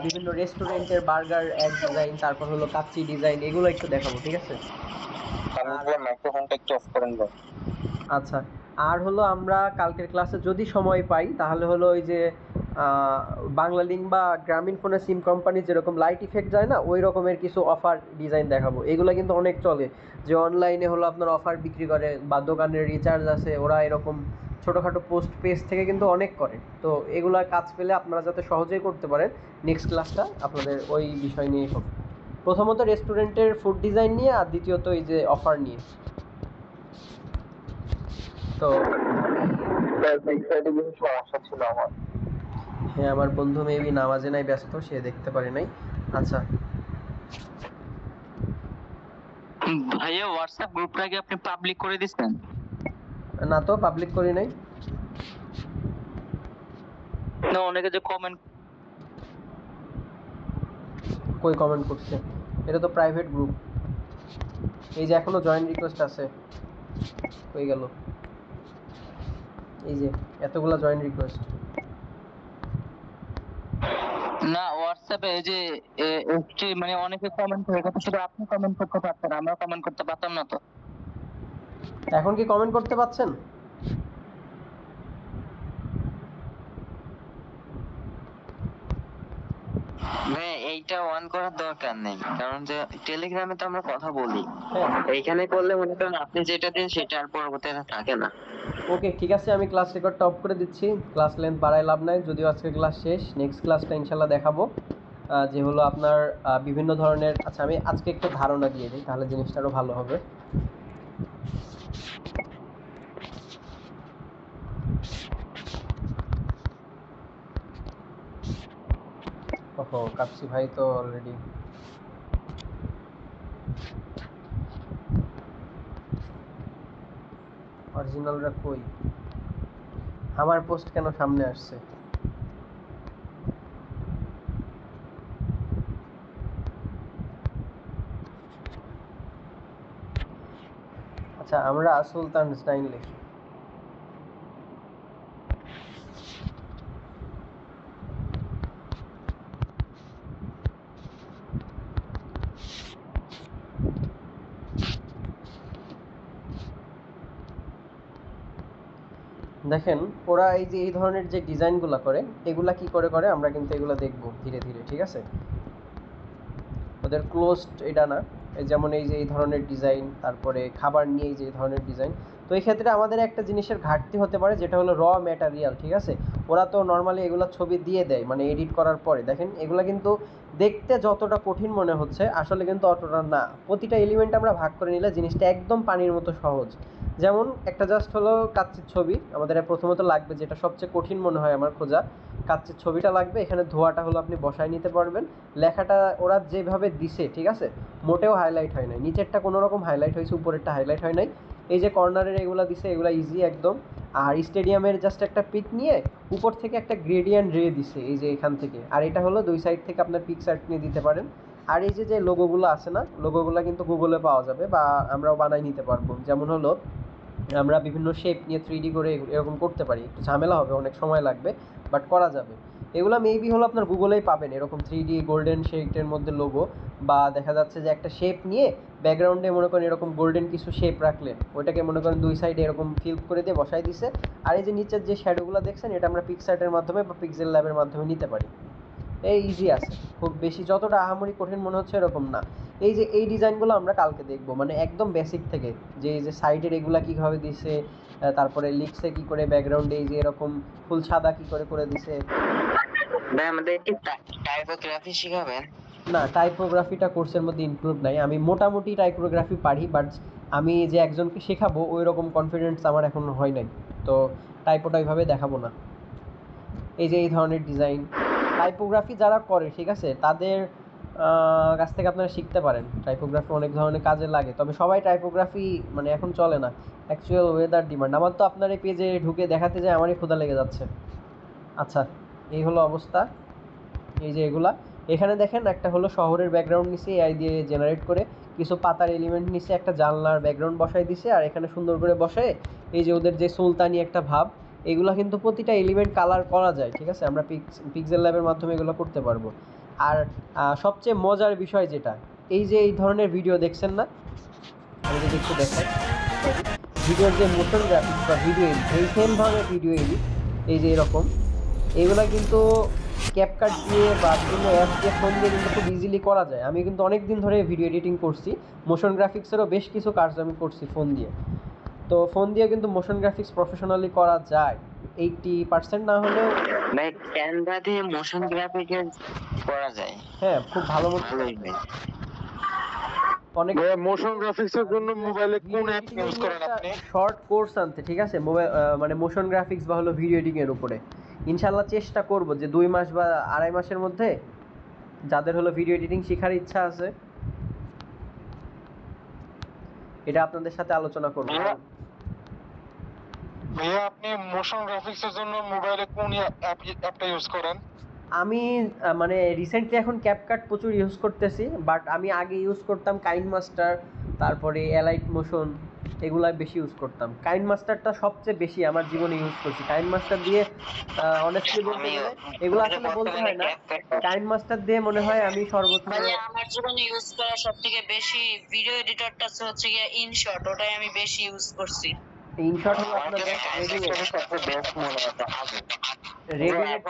বিভিন্ন রেস্টুরেন্টের বার্গার এক ডিজাইন, তারপর হলো কাচ্চি ডিজাইন, এগুলো একটু দেখাবো, ঠিক আছে। মাইক্রোফোনটা একটু অফ করেন ভাই। আচ্ছা, আর হলো আমরা কালকের ক্লাসে যদি সময় পাই তাহলে হলো ওই যে বাংলালিংক বা গ্রামীণ ফোনের সিম কোম্পানি যেরকম লাইট ইফেক্ট যায় না, ওই রকমের কিছু অফার ডিজাইন দেখাবো। এগুলো কিন্তু অনেক চলে, যে অনলাইনে হলো আপনার অফার বিক্রি করে বা দোকানের রিচার্জ আছে, ওরা এরকম ছোটোখাটো পোস্ট পেজ থেকে কিন্তু অনেক করে। তো এগুলা কাজ পেলে আপনারা যাতে সহজেই করতে পারেন, নেক্সট ক্লাসটা আপনাদের ওই বিষয় নিয়েই হবে। প্রথমত রেস্টুরেন্টের ফুড ডিজাইন নিয়ে, আর দ্বিতীয়ত এই যে অফার নিয়ে। তো সমস্যা ছিল আমার। হ্যাঁ, আমার বন্ধু মেবি নামাজে নাই ব্যস্ত, সে দেখতে পারে নাই। আচ্ছা ভাইয়া হোয়াটসঅ্যাপ গ্রুপটা কি আপনি পাবলিক করে দিচ্ছেন? না তো, পাবলিক করি নাই। না, অনেকে যে কমেন্ট, কই কমেন্ট করছে? এটা তো প্রাইভেট গ্রুপ। এই যে এখনো জয়েন রিকোয়েস্ট আছে, হয়ে গেল। এই যে এতগুলা জয়েন রিকোয়েস্ট। না হোয়াটসঅ্যাপে যে মানে অনেকে কমেন্ট করে, কথা শুধু আপনি কমেন্ট করতে পারতেন, আমরা কমেন্ট করতে পারতাম না তো। এখন কি কমেন্ট করতে পাচ্ছেন? ভাই এইটা অন করার দরকার নেই, কারণ যে টেলিগ্রামে তো আমরা কথা বলি, হ্যাঁ, এইখানে করলে মনে করেন আপনি যেটা দিন সেটা আর পরবর্তীতে থাকে না। ওকে ঠিক আছে, আমি ক্লাস রেকর্ডটা অফ করে দিচ্ছি। ক্লাস লেন্থ বাড়ায় লাভ নাই, যদিও আজকে ক্লাস শেষ। নেক্সট ক্লাসটা ইনশাল্লাহ দেখাবো, যে হলো আপনার বিভিন্ন ধরনের। আচ্ছা, আমি আজকে একটু ধারণা দিয়ে দিই, তাহলে জিনিসটা আরও ভালো হবে। ওহো, কাপসি ভাই তো অলরেডি। অরিজিনালরা কই? আমার পোস্ট কেন সামনে আসছে? আচ্ছা, আমরা সুলতান স্টাইন লিখি। দেখেন, ওরা এই যে এই ধরনের যে ডিজাইনগুলো করে, এগুলা কি করে করে আমরা কিন্তু এগুলো দেখবো ধীরে ধীরে, ঠিক আছে? ওদের ক্লোজড এটা না, যেমন এই যে এই ধরনের ডিজাইন, তারপরে খাবার নিয়ে এই যে এই ধরনের ডিজাইন। তো এই ক্ষেত্রে আমাদের একটা জিনিসের ঘাটতি হতে পারে, যেটা হলো র ম্যাটেরিয়াল, ঠিক আছে? ওরা তো নর্মালি এগুলো ছবি দিয়ে দেয়, মানে এডিট করার পরে। দেখেন, এগুলো কিন্তু দেখতে যতটা কঠিন মনে হচ্ছে, আসলে কিন্তু অতটা না। প্রতিটা এলিমেন্ট আমরা ভাগ করে নিলে জিনিসটা একদম পানির মতো সহজ। যেমন একটা জাস্ট হলো কাচ্চির ছবি আমাদের প্রথমত লাগবে, যেটা সবচেয়ে কঠিন মনে হয় আমার খোঁজা। কাচ্চির ছবিটা লাগবে, এখানে ধোয়াটা হলো আপনি বসায় নিতে পারবেন। লেখাটা ওরা যেভাবে দিছে, ঠিক আছে, মোটেও হাইলাইট হয় নাই। নিচেরটা কোনো রকম হাইলাইট হয়েছে, উপরেরটা হাইলাইট হয় নাই। এই যে কর্নারের এগুলো দিছে, এগুলো ইজি একদম। আর স্টেডিয়ামের জাস্ট একটা পিক নিয়ে উপর থেকে একটা গ্রেডিয়েন্ট রে দিছে, এই যে এখান থেকে। আর এটা হলো দুই সাইড থেকে আপনার পিকচার নিয়ে দিতে পারেন। আর এই যে যে লোগোগুলো আছে না, লোগোগুলো কিন্তু গুগলে পাওয়া যাবে, বা আমরাও বানাই নিতে পারবো। যেমন হলো আমরা বিভিন্ন শেপ নিয়ে 3D করে এরকম করতে পারি। একটু ঝামেলা হবে, অনেক সময় লাগবে, বাট করা যাবে। এগুলো মেবি হলো আপনার গুগলেই পাবেন, এরকম 3D গোল্ডেন শেপের মধ্যে লোগো, বা দেখা যাচ্ছে যে একটা শেপ নিয়ে ব্যাকগ্রাউন্ডে মনে করেন এরকম গোল্ডেন কিছু শেপ রাখলেন, ওইটাকে মনে করেন দুই সাইডে এরকম ফিল করে দিয়ে বসাই দিছে। আর এই যে নিচের যে শ্যাডোগুলো দেখছেন, এটা আমরা পিক্সার্টের মাধ্যমে বা পিক্সেল ল্যাবের মাধ্যমে নিতে পারি। এই ইজি আছে, খুব বেশি যতটা আহামরি কঠিন মনে হচ্ছে এরকম না। এই যে এই ডিজাইনগুলো আমরা কালকে দেখবো, মানে একদম বেসিক থেকে, যে এই যে সাইডের এগুলা কীভাবে দিছে, তারপরে লিখছে কি করে, ব্যাকগ্রাউন্ডে এই যে এরকম ফুল সাদা কি করে করে দিছে। ভাই আমাদের কি টাইপোগ্রাফি শিখাবেন? না, টাইপোগ্রাফিটা কোর্সের মধ্যে ইনক্লুড নাই। আমি মোটামুটি টাইপোগ্রাফি পারি, বাট আমি যে একজনকে শেখাবো ওই রকম কনফিডেন্স আমার এখন হয় নাই, তো টাইপোটা ওইভাবে দেখাবো না। এই যে এই ধরনের ডিজাইন টাইপোগ্রাফি যারা করে, ঠিক আছে, তাদের কাছ থেকে আপনারা শিখতে পারেন। টাইপোগ্রাফি অনেক ধরনের কাজে লাগে, তবে সবাই টাইপোগ্রাফি মানে এখন চলে না, অ্যাকচুয়াল ওয়েদার ডিমান্ড। আমার তো আপনার এই পেজে ঢুকে দেখাতে যায় আমারই ক্ষুধা লেগে যাচ্ছে। আচ্ছা, এই হলো অবস্থা। এই যে এগুলা এখানে দেখেন, একটা হলো শহরের ব্যাকগ্রাউন্ড নিছে এআই দিয়ে জেনারেট করে, কিছু পাতার এলিমেন্ট নিছে, একটা জানলার ব্যাকগ্রাউন্ড বসাই দিছে, আর এখানে সুন্দর করে বসায় এই যে ওদের যে সুলতানি একটা ভাব, এগুলো কিন্তু প্রতিটা এলিমেন্ট কালার করা যায়, ঠিক আছে? আমরা পিক্সেল ল্যাবের মাধ্যমে এগুলো করতে পারবো। আর সবচেয়ে মজার বিষয় যেটা, এই যে এই ধরনের ভিডিও দেখছেন না, আমি যদি একটু দেখাই, ভিডিওর যে মোশন গ্রাফিক্স বা ভিডিও এডিট, এই সেমভাবে ভিডিও এডিট, এই যে এরকম এগুলা কিন্তু ক্যাপকাট দিয়ে বা বিভিন্ন অ্যাপ দিয়ে ফোন দিয়ে কিন্তু খুব ইজিলি করা যায়। আমি কিন্তু অনেক দিন ধরে ভিডিও এডিটিং করছি, মোশন গ্রাফিক্সেরও বেশ কিছু কাজ আমি করছি ফোন দিয়ে। তো ফোন দিয়ে কিন্তু মোশন গ্রাফিক্স প্রফেশনালি করা যায়, 80% না হলেও। ভাই ক্যানভা দিয়ে মোশন গ্রাফিক্স করা যায়, হ্যাঁ, খুব ভালো মতো ভালোই ভাই। অনেক মোশন গ্রাফিক্সের জন্য মোবাইলে কোন অ্যাপ ইউজ করেন আপনি? শর্ট কোর্স আনতে, ঠিক আছে, মোবাইল মানে মোশন গ্রাফিক্স বা হলো ভিডিও এডিটিং এর উপরে ইনশাআল্লাহ চেষ্টা করব যে 2 মাস বা 2.5 মাসের মধ্যে যাদের হলো ভিডিও এডিটিং শেখার ইচ্ছা আছে এটা আপনাদের সাথে আলোচনা করব। ভাইয়া আপনি মোশন গ্রাফিক্সের জন্য মোবাইলে কোন অ্যাপটা ইউজ করেন? আমি মানে রিসেন্টলি এখন ক্যাপকাট প্রচুর ইউজ করতেছি, বাট আমি আগে ইউজ করতাম কাইন মাস্টার, তারপরে এলাইট মোশন, এগুলা বেশি ইউজ করতাম। কাইন মাস্টারটা সবচেয়ে বেশি আমার জীবনে ইউজ করছি। কাইন মাস্টার দিয়ে অনেস্টলি বলতে গেলে এগুলো আসলে বলতে হয় না, কাইন মাস্টার দিয়ে মনে হয় আমি সর্বোচ্চ ভাইয়া আমার জীবনে ইউজ করা সবথেকে বেশি ভিডিও এডিটরটা হচ্ছে গিয়ে ইনশট, ওটাই আমি বেশি ইউজ করছি। ইনশট হলো আপনাদের সবচেয়ে বেস্ট মনে হতো রেডিমেড